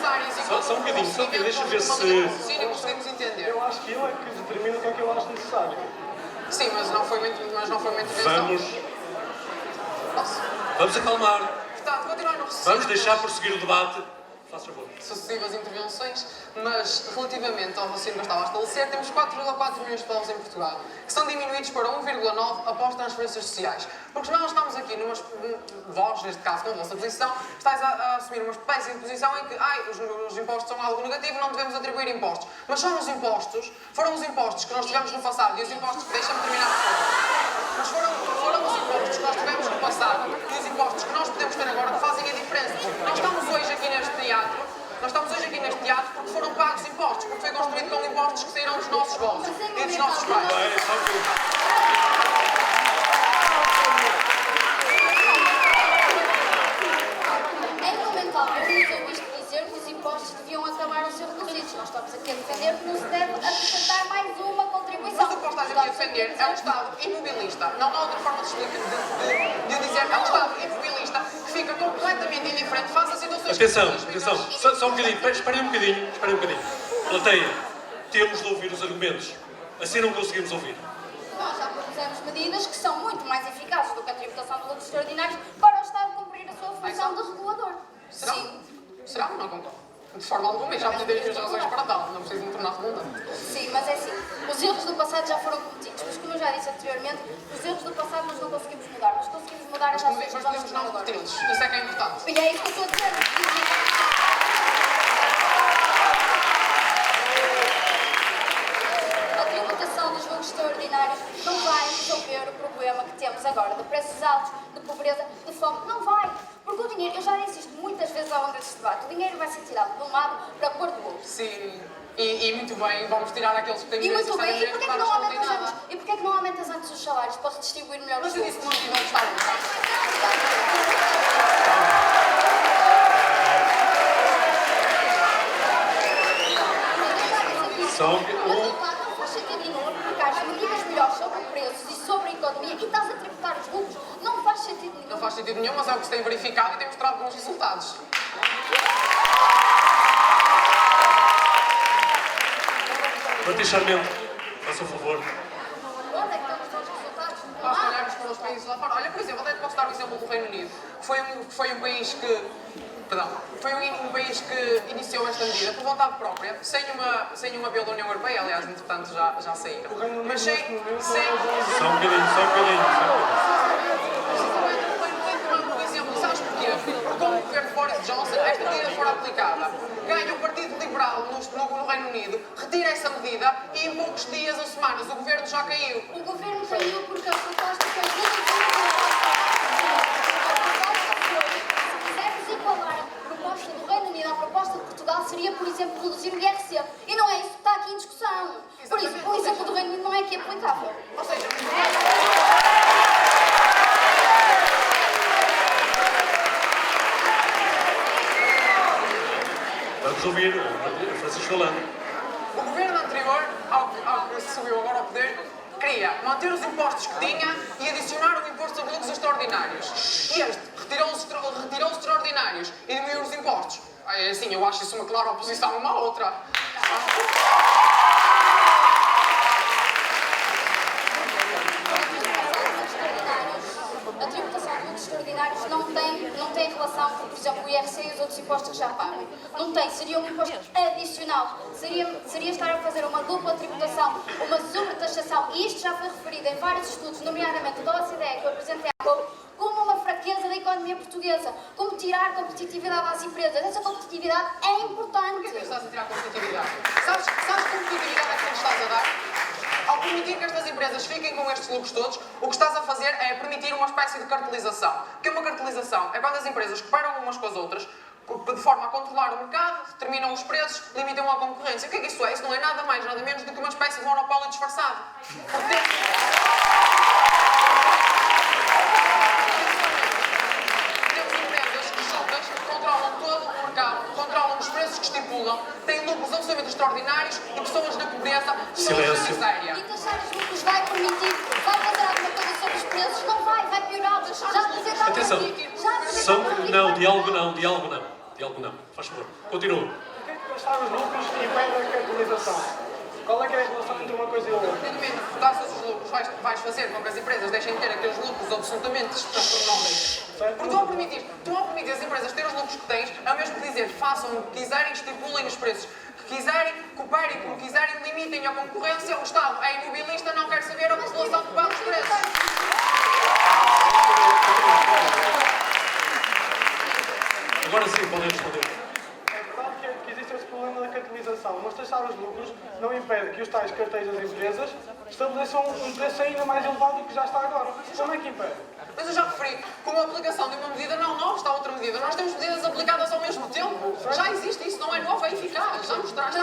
Só um bocadinho, deixa-me ver se... Conseguimos entender. Eu acho que eu é que determino o que é que eu acho necessário. Sim, mas não foi uma intervenção. Vamos acalmar. Portanto, continuar no raciocínio. Vamos deixar prosseguir o debate. Faz favor. Sucessivas intervenções, mas relativamente ao raciocínio que eu estava a estabelecer, temos 4,4 milhões de povos em Portugal, que são diminuídos para 1,9 após transferências sociais. Porque nós estamos aqui vós, neste caso, com a vossa posição, estáis a assumir uma espécie de posição em que os impostos são algo negativo, não devemos atribuir impostos. Mas foram os impostos que nós tivemos no passado, e os impostos, deixa-me terminar por favor. Mas foram os impostos que nós tivemos no passado e os impostos que nós podemos ter agora que fazem a diferença. Nós estamos hoje aqui neste teatro porque foram pagos impostos, porque foi construído com impostos que saíram dos nossos bolsos e dos nossos pais. Os impostos deviam acabar a ser reduzidos. Nós estamos aqui a defender que não se deve acrescentar mais uma contribuição. Mas o que estás aqui a defender é um Estado imobilista. Não há outra forma de dizer. É um Estado imobilista que fica completamente indiferente face a situações... Atenção, só um bocadinho. Esperem um bocadinho. Plateia, temos de ouvir os argumentos. Assim não conseguimos ouvir. Nós já propusemos medidas que são muito mais eficazes do que a tributação de lucros extraordinários para o Estado cumprir a sua função de regulador. Será? Não concordo. De forma alguma, e já me dei as razões para tal, não preciso me tornar redundante. Sim, mas é assim, os erros do passado já foram cometidos, mas como eu já disse anteriormente, os erros do passado nós não conseguimos mudar, nós conseguimos mudar as ações Mas dos nossos podemos não reguladores. repeti-los, isso é que é importante. E é isso que eu estou a dizer. A tributação dos lucros extraordinários não vai resolver o problema que temos agora, de preços altos, de pobreza, de fome, não vai. Porque o dinheiro, eu já disse isto muitas vezes ao longo deste debate, o dinheiro vai ser tirado de um lado para pôr do outro. Sim, e muito bem, vamos tirar aqueles que têm E muito bem, e porquê que não aumentas nada? antes? E porquê que não aumentas antes os salários para redistribuir melhor os Mas eu disse que lucros? não tivemos estado O resultado não faz sentido nenhum, porque há medidas melhores sobre preços e sobre a economia e estás a tributar os lucros. Não faz sentido nenhum. Não faz sentido nenhum, mas é o que se tem verificado e tem mostrado bons resultados. Martim Sarmento, faça o favor. Onde é que estão os bons resultados? Basta olharmos para os países lá fora. Olha, por exemplo, até posso dar o exemplo do Reino Unido, que foi um país que... Foi um país que iniciou esta medida por vontade própria, sem um apelo da União Europeia, aliás, entretanto já saíram. Mas sem... Só um bocadinho. Por exemplo, sabes porquê? Porque com o governo Boris Johnson, esta medida for aplicada, ganha o Partido Liberal no Reino Unido, retira essa medida e em poucos dias ou semanas o governo já caiu. O governo caiu porque a proposta foi muito a proposta do Reino Unido à proposta de Portugal seria, por exemplo, reduzir o IRC. E não é isso que está aqui em discussão. Por isso, o exemplo do Reino Unido não é aqui aplicável. Ou seja, Vamos ouvir o Francisco Holanda. o governo anterior, ao que se subiu agora ao poder, queria manter os impostos que tinha e adicionar o imposto sobre lucros extraordinários. E este retirou os extraordinários e diminuiu os impostos. Assim, eu acho isso uma clara oposição uma à outra. A tributação de lucros extraordinários não tem relação com, por exemplo, o IRC e os outros impostos que já pagam. Não tem, seria um imposto adicional. Seria estar a fazer uma dupla tributação, uma sobretaxação. E isto já foi referido em vários estudos, nomeadamente da OCDE, que eu apresentei há pouco, como uma fraqueza da economia portuguesa. Como tirar competitividade às empresas. Essa competitividade é importante. Porquê que estás a tirar competitividade? Sabes que competitividade é que tu estás a dar? Ao permitir que estas empresas fiquem com estes lucros todos, o que estás a fazer é permitir uma espécie de cartelização. O que é uma cartelização? É quando as empresas cooperam umas com as outras, de forma a controlar o mercado, determinam os preços, limitam a concorrência. O que é que isso é? Isso não é nada mais, nada menos do que uma espécie de monopólio disfarçado. Porque temos empresas juntas acumulam, têm lucros absolutamente extraordinários e pessoas na pobreza, pessoas na Silêncio. miséria. E taxar os lucros vai permitir, vai fazer alguma coisa sobre os preços? Não vai piorar. Já apresentaram Atenção. aqui. Não, diálogo não. Diálogo não. Faz favor. Continua. O que é que taxar os lucros impede a capitalização? Qual é que é a relação entre uma coisa e outra? Evidentemente, se taxas os lucros, vais fazer com que as empresas deixem de ter aqueles lucros absolutamente astronómicos. Porque tu ao permitir as empresas ter os lucros que tens, é o mesmo que dizer, façam o que quiserem, estipulem os preços que quiserem, cooperem como quiserem, limitem a concorrência. O Estado é imobilista, não quer saber a população que paga os preços. Agora sim, podem responder. É verdade que existe esse problema da capitalização, mas taxar os lucros não impede que os tais cartéis das empresas estabeleçam um preço ainda mais elevado do que já está agora. Como é que impede? Mas eu já referi, como a aplicação de uma medida não nova está outra medida. Nós temos medidas aplicadas ao mesmo tempo. Já existe isso, não é novo, é eficaz. Já mostrado.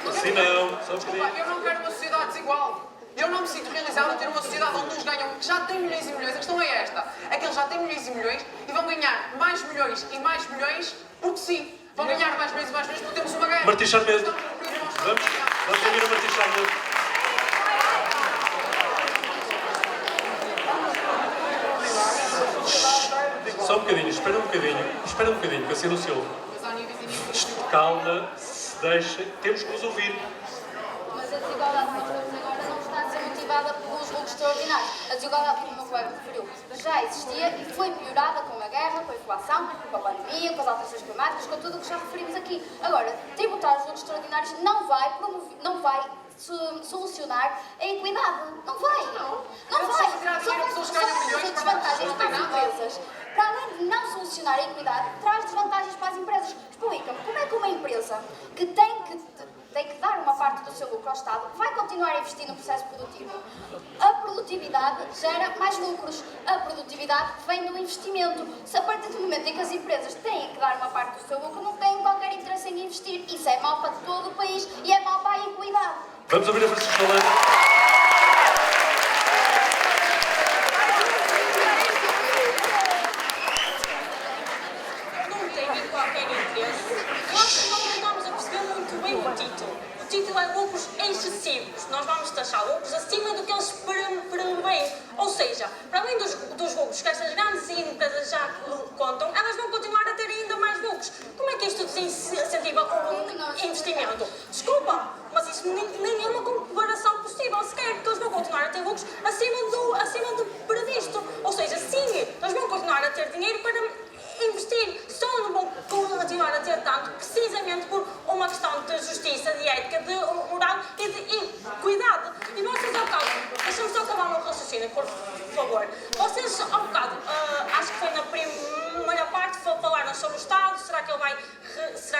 Assim não. Só um Desculpa, bocadinho. eu não quero uma sociedade desigual. Eu não me sinto realizado a ter uma sociedade onde uns ganham, que já têm milhões e milhões. A questão é esta. É que eles já têm milhões e milhões e vão ganhar mais milhões e mais milhões porque sim. Vão ganhar mais milhões e mais milhões porque temos uma guerra. Martim Charmedo. Vamos ouvir o Martim Charmedo. Só um bocadinho, espera um bocadinho, que assim não se ouve. Calma, se deixa, temos que nos ouvir. Mas a desigualdade que nós temos agora não está a ser motivada pelos lucros extraordinários. A desigualdade, como o meu colega referiu, já existia e foi piorada com a guerra, com a inflação, com a pandemia, com as alterações climáticas, com tudo o que já referimos aqui. Agora, tributar os lucros extraordinários não vai solucionar a equidade. Não vai. Não vai. pessoas que ganham milhões para desvantagens para as empresas. Para além de não solucionar a equidade, traz desvantagens para as empresas. Explica-me, como é que uma empresa que tem que dar uma parte do seu lucro ao Estado vai continuar a investir no processo produtivo? A produtividade gera mais lucros. A produtividade vem do investimento. Se a partir do momento em que as empresas têm que dar uma parte do seu lucro, não têm qualquer interesse em investir. Isso é mau para todo o país e é mau para a equidade. Vamos ouvir a Francisco Holanda. Não tem qualquer interesse. Nós não estamos a perceber muito bem o título. O título é lucros excessivos. Nós vamos taxar lucros acima do que eles prevêem. Ou seja, para além dos lucros que estas grandes empresas já contam, elas vão continuar a ter ainda mais lucros. Como é que isto desincentiva o investimento? Desculpa, mas isso nem é uma comparação possível sequer, porque eles vão continuar a ter lucros acima do previsto. Ou seja, sim, eles vão continuar a ter dinheiro para investir, só não vão continuar a ter tanto precisamente por uma questão de justiça, de ética, de moral e de equidade. E vocês ao bocado, deixa-me só acabar o meu raciocínio, por favor. Vocês ao bocado, acho que foi na primeira parte, falaram sobre o Estado, será que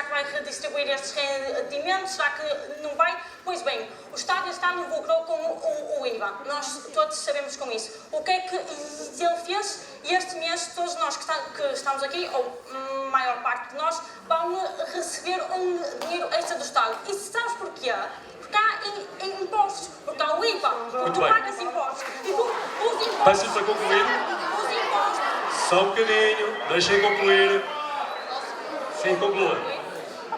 vai redistribuir estes rendimentos, será que não vai? Pois bem, o Estado está no lucro com o IVA, nós todos sabemos com isso. O que é que ele fez? E este mês, todos nós que estamos aqui, ou a maior parte de nós, vão receber um dinheiro extra do Estado. E sabes porquê? Porque há impostos, porque há o IVA, porque tu bem. pagas impostos. E os impostos... Peço-lhe para concluir. Os impostos... Só um bocadinho, deixem concluir. Sim, conclua.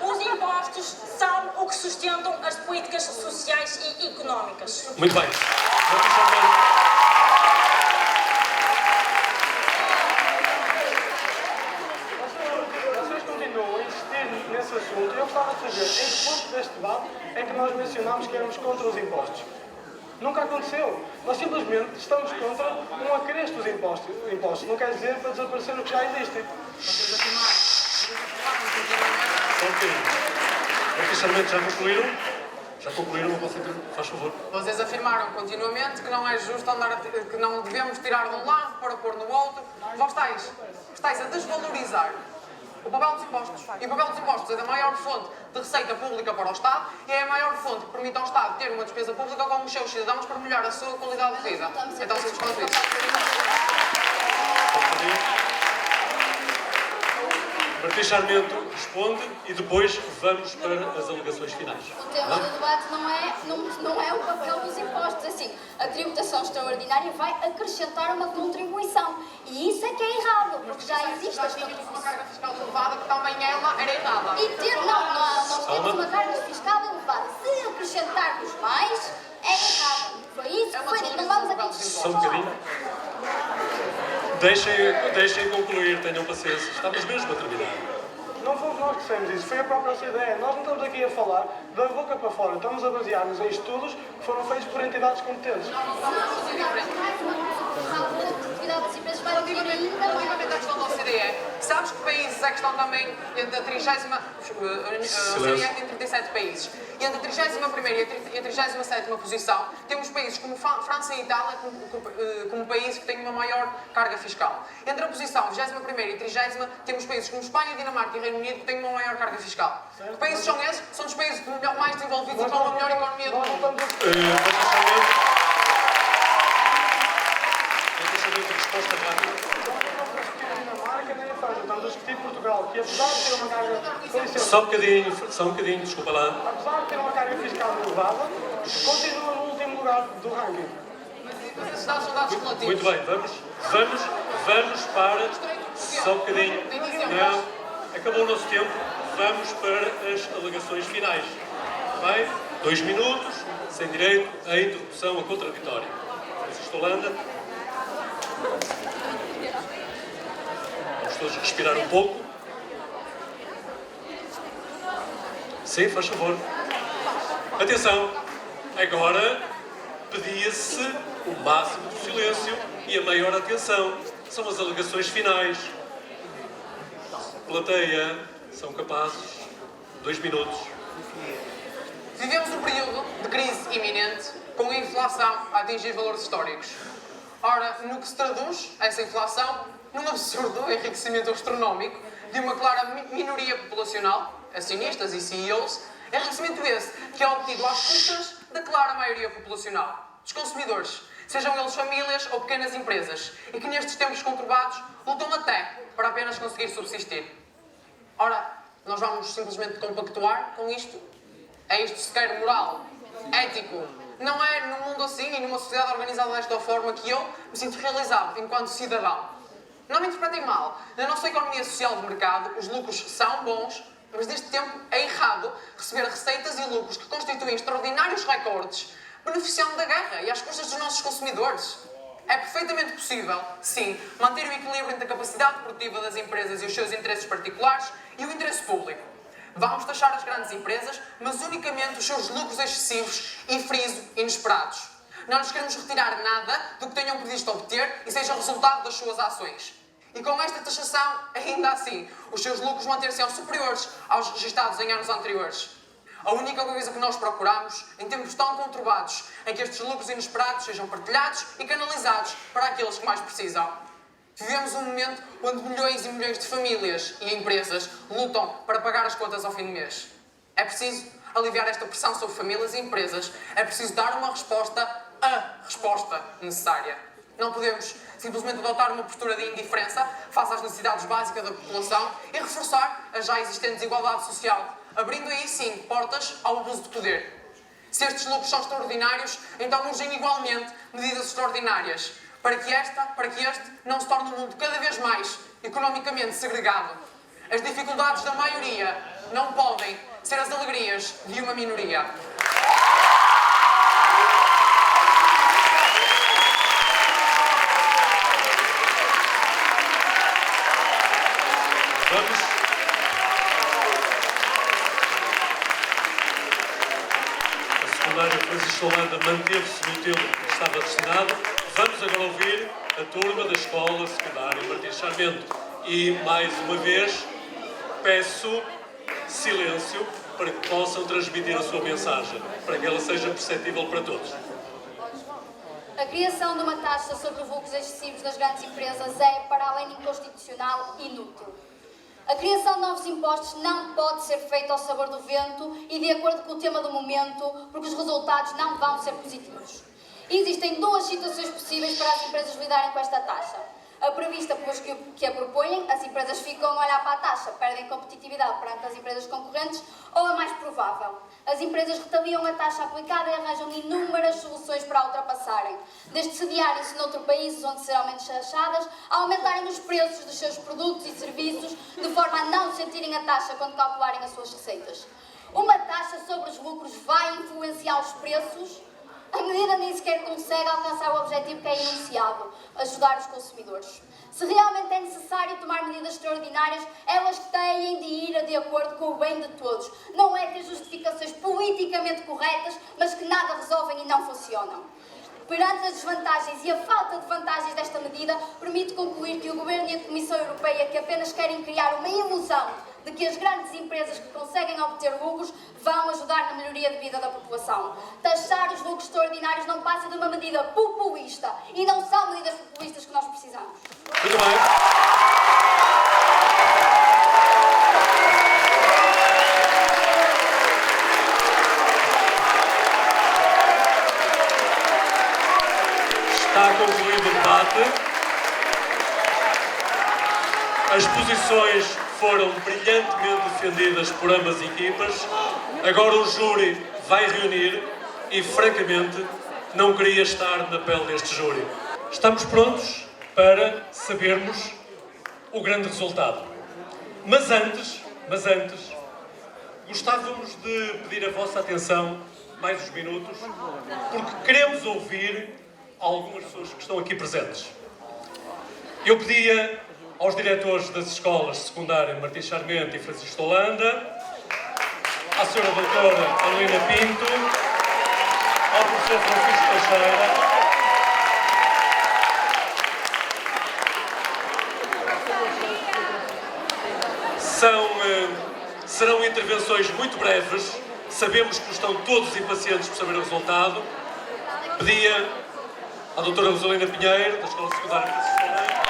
Os impostos são o que sustentam as políticas sociais e económicas. Muito bem. Martim Charmedo. Vocês continuam a insistir nesse assunto e eu gostava de saber em que ponto deste debate é que nós mencionámos que éramos contra os impostos. Nunca aconteceu. Nós simplesmente estamos contra um acresce dos impostos. Não quer dizer para desaparecer o que já existe. Só um bocadinho. Martim Charmedo, já concluíram? Já concluíram o conceito? Faz favor. Vocês afirmaram continuamente que não é justo que não devemos tirar de um lado para pôr no outro. Vós estáis a desvalorizar o papel dos impostos. E o papel dos impostos é da maior fonte de receita pública para o Estado e é a maior fonte que permite ao Estado ter uma despesa pública com os seus cidadãos para melhorar a sua qualidade de vida. Então, se quanto isso. Só um bocadinho. Martins Sarmento responde e depois vamos para as alegações finais. O tema do debate não é o papel dos impostos. Assim, a tributação extraordinária vai acrescentar uma contribuição. E isso é que é errado, porque já existe esta uma carga fiscal elevada que também ela era errada. nós temos uma carga fiscal elevada. Se acrescentarmos mais, é errado. Foi isso que foi dito. Não vamos aqui discutir. Só um bocadinho. Deixem concluir, tenham paciência. Estamos mesmo a terminar. Não fomos nós que dissemos isso, foi a própria OCDE. Nós não estamos aqui a falar da boca para fora, estamos a basear-nos em estudos que foram feitos por entidades competentes. Relativamente à questão da OCDE, sabes que países é que estão também entre a 30ª, a OCDE tem 37 países, e entre a 31ª e a 37ª posição, temos países como França e Itália como países que têm uma maior carga fiscal. Entre a posição 21ª e 30ª, temos países como Espanha, Dinamarca e Reino Unido que têm uma maior carga fiscal. Que países são esses? São os países mais desenvolvidos e com a melhor economia do mundo. Resposta rápida. Dinamarca nem a França, estamos a discutir Portugal, que apesar de ter uma carga... Com licença. Só um bocadinho, desculpa lá. Apesar de ter uma carga fiscal elevada, continua no último lugar do ranking. Esses dados são dados relativos. Muito bem, vamos para... Só um bocadinho. Não, acabou o nosso tempo. Vamos para as alegações finais. Bem, 2 minutos, sem direito à interrupção a contraditório. Francisco Holanda. Vamos todos respirar um pouco. Sim, faz favor. Atenção, agora pedia-se o máximo de silêncio e a maior atenção. São as alegações finais. Plateia, são capazes. 2 minutos. Vivemos um período de crise iminente, com a inflação a atingir valores históricos. Ora, no que se traduz essa inflação? Num absurdo enriquecimento astronómico de uma clara minoria populacional, acionistas e CEOs, enriquecimento esse que é obtido às custas da clara maioria populacional, dos consumidores, sejam eles famílias ou pequenas empresas, e que nestes tempos conturbados lutam até para apenas conseguir subsistir. Ora, nós vamos simplesmente compactuar com isto? É isto sequer moral, ético? Não é num mundo assim e numa sociedade organizada desta forma que eu me sinto realizado enquanto cidadão. Não me interpretem mal. Na nossa economia social de mercado, os lucros são bons, mas neste tempo é errado receber receitas e lucros que constituem extraordinários recordes, beneficiando da guerra e às custas dos nossos consumidores. É perfeitamente possível, sim, manter o equilíbrio entre a capacidade produtiva das empresas e os seus interesses particulares e o interesse público. Vamos taxar as grandes empresas, mas unicamente os seus lucros excessivos e, friso, inesperados. Não lhes queremos retirar nada do que tenham previsto obter e seja resultado das suas ações. E com esta taxação, ainda assim, os seus lucros manter-se-ão superiores aos registados em anos anteriores. A única coisa que nós procuramos, em tempos tão conturbados, é que estes lucros inesperados sejam partilhados e canalizados para aqueles que mais precisam. Vivemos um momento onde milhões e milhões de famílias e empresas lutam para pagar as contas ao fim do mês. É preciso aliviar esta pressão sobre famílias e empresas. É preciso dar uma resposta, a resposta necessária. Não podemos simplesmente adotar uma postura de indiferença face às necessidades básicas da população e reforçar a já existente desigualdade social, abrindo aí sim portas ao abuso de poder. Se estes lucros são extraordinários, então urgem igualmente medidas extraordinárias, para que este não se torne um mundo cada vez mais economicamente segregado. As dificuldades da maioria não podem ser as alegrias de uma minoria. A secundária Francisco Holanda manteve-se no tempo que estava destinado. Vamos agora ouvir a turma da Escola Secundária Martins Sarmento. E, mais uma vez, peço silêncio para que possam transmitir a sua mensagem, para que ela seja perceptível para todos. A criação de uma taxa sobre os lucros excessivos das grandes empresas é, para além de inconstitucional, inútil. A criação de novos impostos não pode ser feita ao sabor do vento e de acordo com o tema do momento, porque os resultados não vão ser positivos. Existem duas situações possíveis para as empresas lidarem com esta taxa. A A prevista pelos que a propõem, as empresas ficam a olhar para a taxa, perdem competitividade perante as empresas concorrentes, ou a mais provável, as empresas retaliam a taxa aplicada e arranjam inúmeras soluções para a ultrapassarem, desde sediarem-se noutros países onde serão menos taxadas, a aumentarem os preços dos seus produtos e serviços, de forma a não sentirem a taxa quando calcularem as suas receitas. Uma taxa sobre os lucros vai influenciar os preços. A medida nem sequer consegue alcançar o objetivo que é enunciado, ajudar os consumidores. Se realmente é necessário tomar medidas extraordinárias, elas têm de ir de acordo com o bem de todos. Não é ter justificações politicamente corretas, mas que nada resolvem e não funcionam. Perante as desvantagens e a falta de vantagens desta medida, permite concluir que o Governo e a Comissão Europeia, que apenas querem criar uma ilusão de que as grandes empresas que conseguem obter lucros vão ajudar na melhoria de vida da população. Taxar os lucros extraordinários não passa de uma medida populista e não são medidas populistas que nós precisamos. Muito bem. Está concluído o debate. As posições foram brilhantemente defendidas por ambas equipas. Agora o júri vai reunir e, francamente, não queria estar na pele deste júri. Estamos prontos para sabermos o grande resultado. Mas antes, gostávamos de pedir a vossa atenção mais uns minutos, porque queremos ouvir algumas pessoas que estão aqui presentes. Eu pedia aos diretores das escolas secundárias Martim Charmente e Francisco Holanda, à senhora doutora Helena Pinto, ao professor Francisco Teixeira, serão intervenções muito breves, sabemos que estão todos impacientes por saber o resultado. Pedia à doutora Rosalina Pinheiro, da Escola Secundária Francisco Holanda.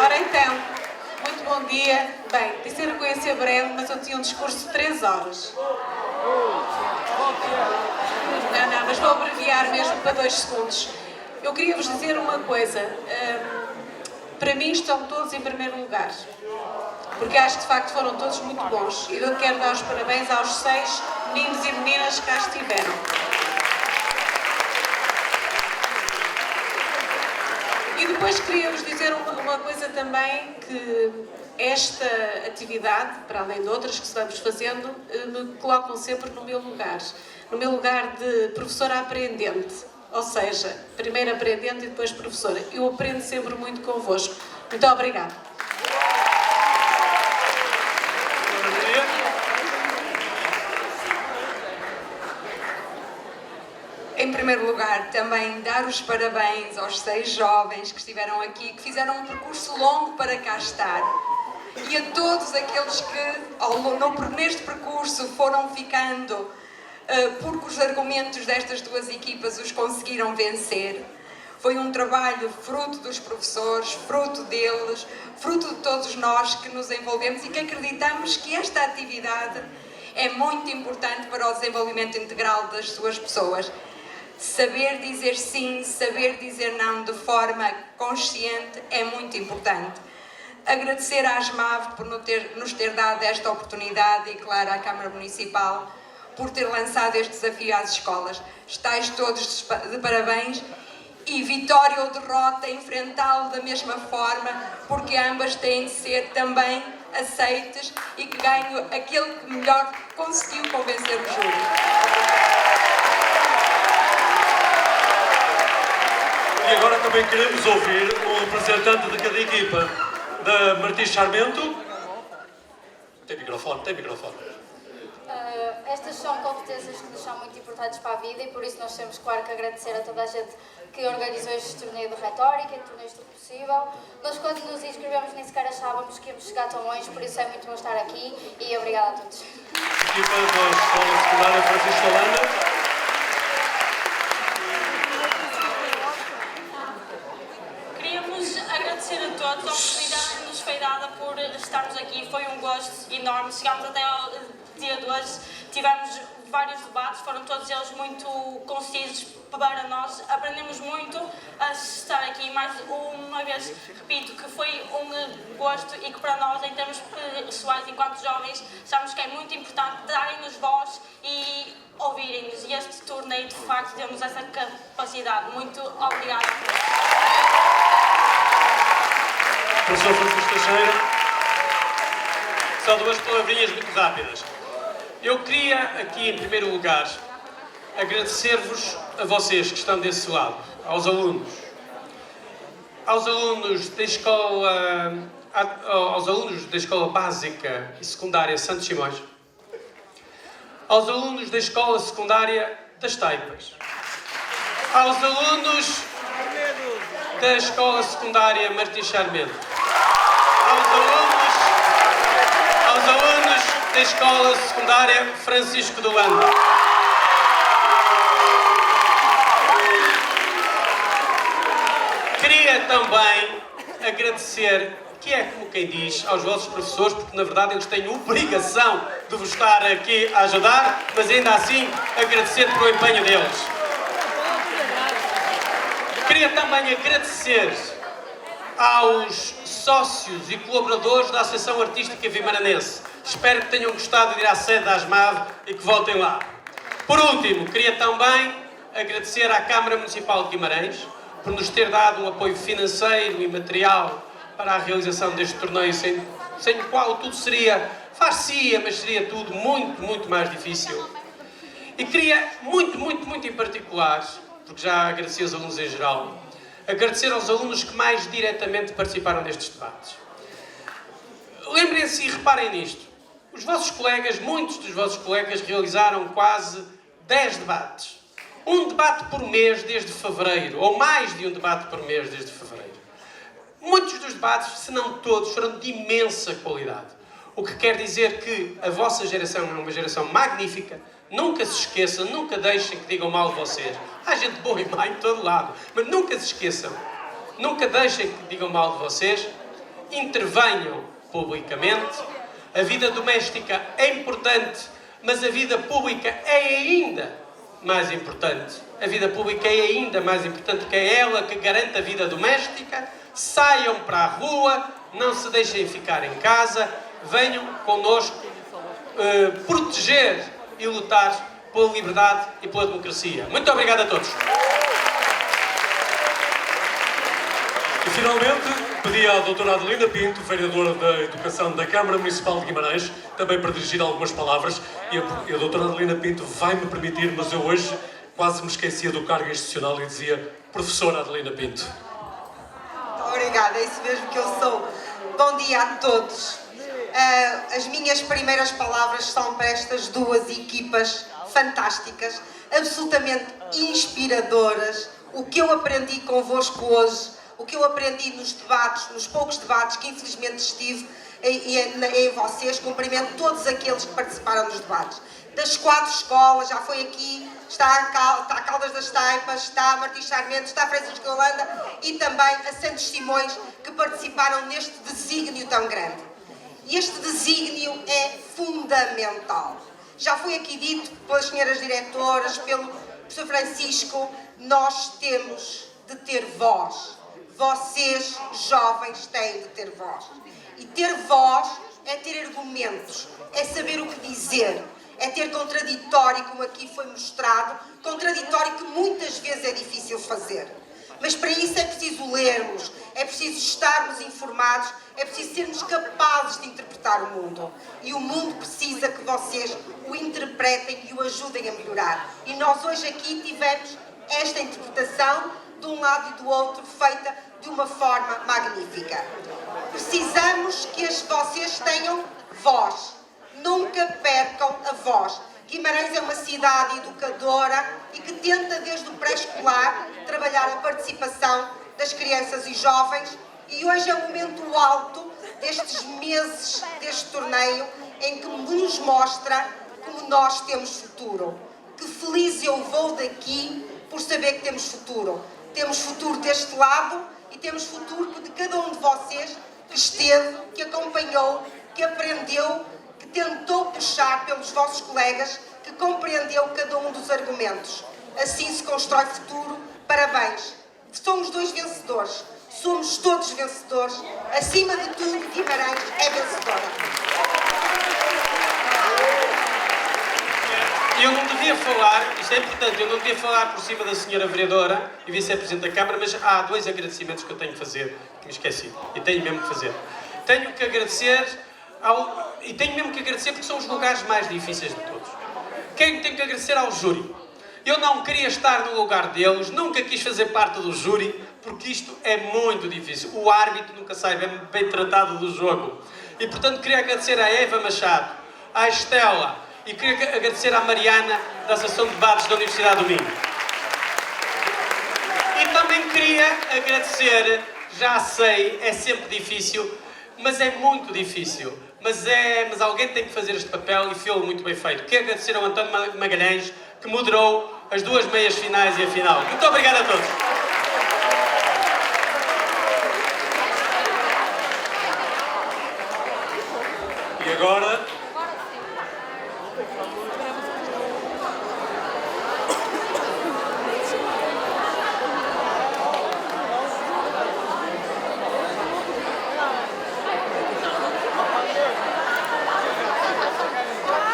Ora então, muito bom dia. Bem, tem ser reconhecer breve, mas eu tinha um discurso de 3 horas. Não, mas vou abreviar mesmo para 2 segundos. Eu queria vos dizer uma coisa. Para mim estão todos em primeiro lugar, porque acho que de facto foram todos muito bons. E eu quero dar os parabéns aos 6 meninos e meninas que cá estiveram. E depois queria-vos dizer uma coisa também, que esta atividade, para além de outras que vamos fazendo, me colocam sempre no meu lugar de professora aprendente. Ou seja, primeiro aprendente e depois professora. Eu aprendo sempre muito convosco. Muito obrigada. Em primeiro lugar, também dar os parabéns aos 6 jovens que estiveram aqui, que fizeram um percurso longo para cá estar. E a todos aqueles que, neste percurso, foram ficando, porque os argumentos destas 2 equipas os conseguiram vencer. Foi um trabalho fruto dos professores, fruto deles, fruto de todos nós que nos envolvemos e que acreditamos que esta atividade é muito importante para o desenvolvimento integral das suas pessoas. Saber dizer sim, saber dizer não de forma consciente é muito importante. Agradecer à ASMAV por nos ter dado esta oportunidade e, claro, à Câmara Municipal por ter lançado este desafio às escolas. Estais todos de parabéns e vitória ou derrota, enfrentá-lo da mesma forma, porque ambas têm de ser também aceites e que ganhe aquele que melhor conseguiu convencer o júri. E agora também queremos ouvir o representante de cada equipa, da Martim Charmento. Tem microfone. Estas são competências que nos são muito importantes para a vida e por isso nós temos, claro, que agradecer a toda a gente que organizou este torneio de retórica e tornou isto possível. Nós, quando nos inscrevemos, nem sequer achávamos que íamos chegar tão longe, por isso é muito bom estar aqui e obrigada a todos. Equipa da Escola Secundária Francisco Holanda. Agradecer a todos a oportunidade que nos foi dada por estarmos aqui. Foi um gosto enorme. Chegámos até ao dia de hoje. Tivemos vários debates, foram todos eles muito concisos para nós. Aprendemos muito a estar aqui. Mais uma vez, repito, que foi um gosto e que para nós, em termos pessoais, enquanto jovens, achamos que é muito importante darem-nos voz e ouvirem-nos. E este torneio, de facto, temos essa capacidade. Muito obrigada. Professor Francisco Teixeira, só duas palavrinhas muito rápidas. Eu queria aqui, em primeiro lugar, agradecer-vos a vocês que estão desse lado, aos alunos da Escola Básica e Secundária Santos Simões, aos alunos da Escola Secundária das Taipas, aos alunos da Escola Secundária Martins Sarmento, aos alunos da Escola Secundária Francisco de Holanda. Queria também agradecer, que é como quem diz, aos vossos professores, porque na verdade eles têm obrigação de vos estar aqui a ajudar, mas ainda assim agradecer pelo empenho deles. Queria também agradecer aos sócios e colaboradores da Associação Artística Vimaranense. Espero que tenham gostado de ir à sede da ASMAV e que voltem lá. Por último, queria também agradecer à Câmara Municipal de Guimarães por nos ter dado um apoio financeiro e material para a realização deste torneio, sem o qual tudo far-se-ia, mas seria tudo muito mais difícil. E queria muito em particular, porque já agradeci aos alunos em geral, agradecer aos alunos que mais diretamente participaram nestes debates. Lembrem-se e reparem nisto. Muitos dos vossos colegas realizaram quase 10 debates. Um debate por mês desde fevereiro, ou mais de um debate por mês desde fevereiro. Muitos dos debates, se não todos, foram de imensa qualidade. O que quer dizer que a vossa geração é uma geração magnífica. Nunca se esqueçam, nunca deixem que digam mal de vocês. Há gente boa e má em todo lado, mas nunca se esqueçam. Nunca deixem que digam mal de vocês. Intervenham publicamente. A vida doméstica é importante, mas a vida pública é ainda mais importante. A vida pública é ainda mais importante, porque é ela que garante a vida doméstica. Saiam para a rua, não se deixem ficar em casa, venham connosco proteger e lutar pela liberdade e pela democracia. Muito obrigado a todos. E finalmente, pedi à doutora Adelina Pinto, vereadora da Educação da Câmara Municipal de Guimarães, também para dirigir algumas palavras. E a doutora Adelina Pinto vai-me permitir, mas eu hoje quase me esquecia do cargo institucional e dizia professora Adelina Pinto. Obrigada, é isso mesmo que eu sou. Bom dia a todos. As minhas primeiras palavras são para estas duas equipas fantásticas, absolutamente inspiradoras. O que eu aprendi convosco hoje, o que eu aprendi nos debates, nos poucos debates que infelizmente estive em vocês, cumprimento todos aqueles que participaram nos debates. Das 4 escolas, já foi aqui, está a Caldas das Taipas, está a Martins Sarmento, está a Francisco de Holanda e também a Santos Simões, que participaram neste desígnio tão grande. E este desígnio é fundamental. Já foi aqui dito pelas senhoras diretoras, pelo professor Francisco, nós temos de ter voz. Vocês, jovens, têm de ter voz. E ter voz é ter argumentos, é saber o que dizer, é ter contraditório, como aqui foi mostrado, contraditório que muitas vezes é difícil fazer. Mas para isso é preciso lermos, é preciso estarmos informados, é preciso sermos capazes de interpretar o mundo. E o mundo precisa que vocês o interpretem e o ajudem a melhorar. E nós hoje aqui tivemos esta interpretação de um lado e do outro, feita de uma forma magnífica. Precisamos que vocês tenham voz. Nunca percam a voz. Guimarães é uma cidade educadora e que tenta, desde o pré-escolar, trabalhar a participação das crianças e jovens. E hoje é o momento alto destes meses, deste torneio, em que nos mostra como nós temos futuro. Que feliz eu vou daqui por saber que temos futuro. Temos futuro deste lado e temos futuro de cada um de vocês que esteve, que acompanhou, que aprendeu, que tentou puxar pelos vossos colegas que compreendeu cada um dos argumentos. Assim se constrói futuro. Parabéns! Somos dois vencedores. Somos todos vencedores. Acima de tudo, Guimarães é vencedora. Eu não devia falar, isto é importante, eu não devia falar por cima da senhora vereadora e vice-presidente da Câmara, mas há dois agradecimentos que eu tenho que fazer, que me esqueci, e tenho mesmo que fazer. Tenho que agradecer, porque são os lugares mais difíceis de todos. Quem tem que agradecer ao júri? Eu não queria estar no lugar deles, nunca quis fazer parte do júri, porque isto é muito difícil. O árbitro nunca sai bem tratado do jogo. E, portanto, queria agradecer à Eva Machado, à Estela, e queria agradecer à Mariana, da Associação de Debates da Universidade do Minho. E também queria agradecer, já sei, é sempre difícil, mas é muito difícil. Mas alguém tem que fazer este papel e fê-lo muito bem feito. Quero agradecer ao António Magalhães, que moderou as duas meias finais e a final. Muito obrigado a todos. E agora...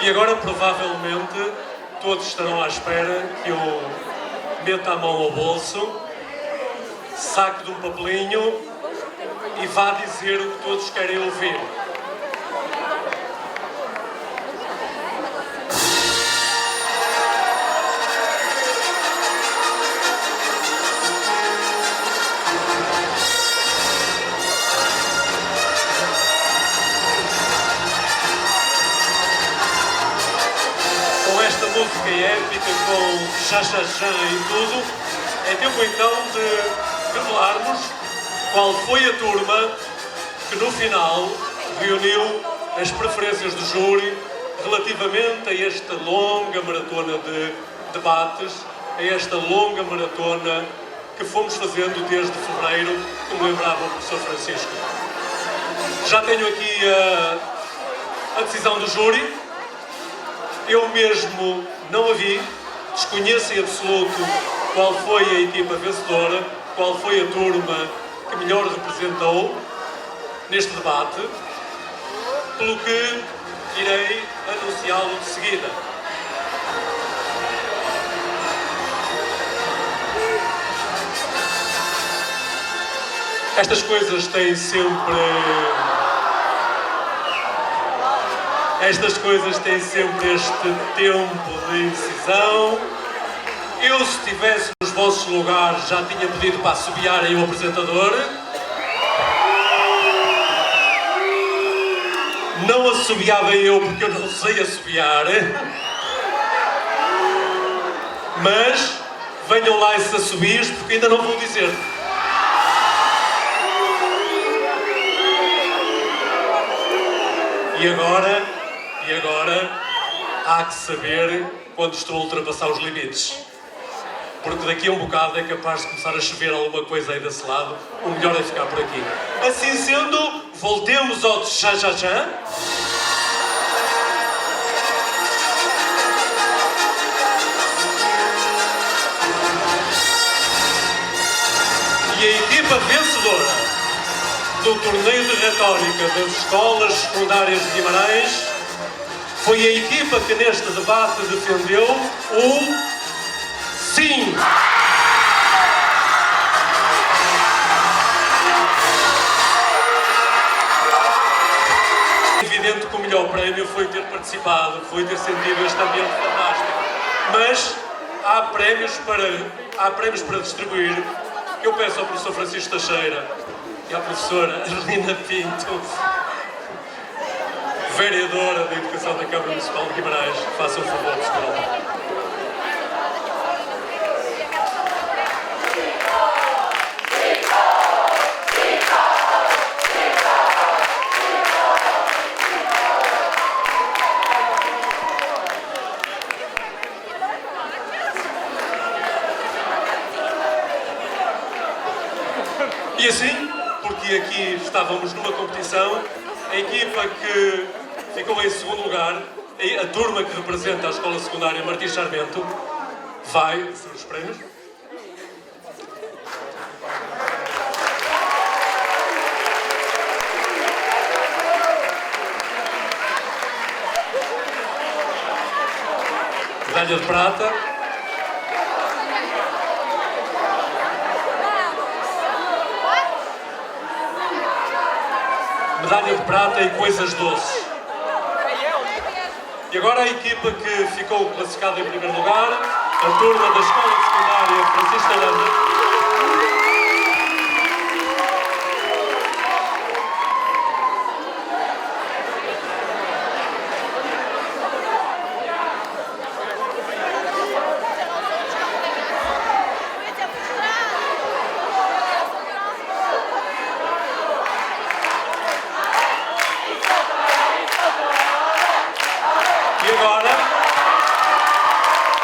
E agora, provavelmente, todos estarão à espera que eu meta a mão ao bolso, saque de um papelinho e vá dizer o que todos querem ouvir. Música épica com chá-chá-chá e tudo, é tempo então de revelarmos qual foi a turma que no final reuniu as preferências do júri relativamente a esta longa maratona de debates, a esta longa maratona que fomos fazendo desde fevereiro, como lembrava o professor Francisco. Já tenho aqui a decisão do júri. Eu mesmo não a vi, desconheço em absoluto qual foi a equipa vencedora, qual foi a turma que melhor representou neste debate, pelo que irei anunciá-lo de seguida. Estas coisas têm sempre este tempo de indecisão. Eu, se estivesse nos vossos lugares, já tinha pedido para assobiarem o apresentador. Não assobiava eu, porque eu não sei assobiar. Mas venham lá esses assobios, porque ainda não vou dizer. E agora há que saber quando estou a ultrapassar os limites. Porque daqui a um bocado é capaz de começar a chover alguma coisa aí desse lado. O melhor é ficar por aqui. Assim sendo, voltemos ao tchá-tchá-tchá. E a equipa vencedora do torneio de retórica das escolas secundárias de Guimarães foi a equipa que neste debate defendeu o sim. É evidente que o melhor prémio foi ter participado, foi ter sentido este ambiente fantástico. Mas há prémios para distribuir. Eu peço ao professor Francisco Teixeira e à professora Arlina Pinto, vereadora da Educação da Câmara Municipal de Guimarães, que façam o favor de escolher. E assim, porque aqui estávamos numa competição, a equipa que ficou em segundo lugar a turma que representa a Escola Secundária Martins Sarmento vai receber os prémios. Medalha de prata. Medalha de prata e coisas doces. E agora a equipa que ficou classificada em primeiro lugar, a turma da Escola Secundária Francisco Aranda. E agora,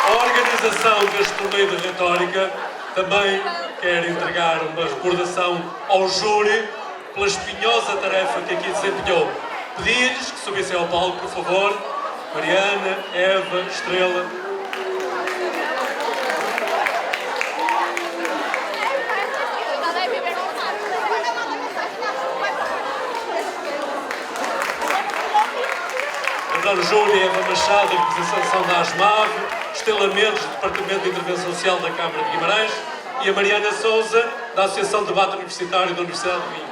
a organização deste torneio de retórica também quer entregar uma recordação ao júri pela espinhosa tarefa que aqui desempenhou. Pedi-lhes que subissem ao palco, por favor. Mariana, Eva, Estrela. O júri Eva Machado, a representação da ASMAV, Estela Mendes, do Departamento de Intervenção Social da Câmara de Guimarães, e a Mariana Souza, da Associação de Debate Universitário da Universidade de Minho.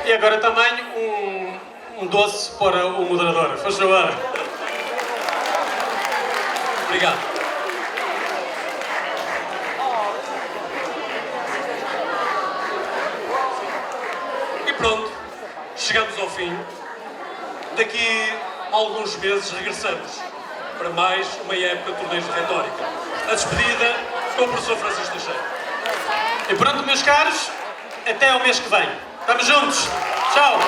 E agora também um doce para o moderador. Faz favor. Obrigado. E pronto, chegamos ao fim. Daqui a alguns meses regressamos para mais uma época de torneios de retórica. A despedida com o professor Francisco Teixeira. E pronto, meus caros, até ao mês que vem. Estamos juntos. Tchau.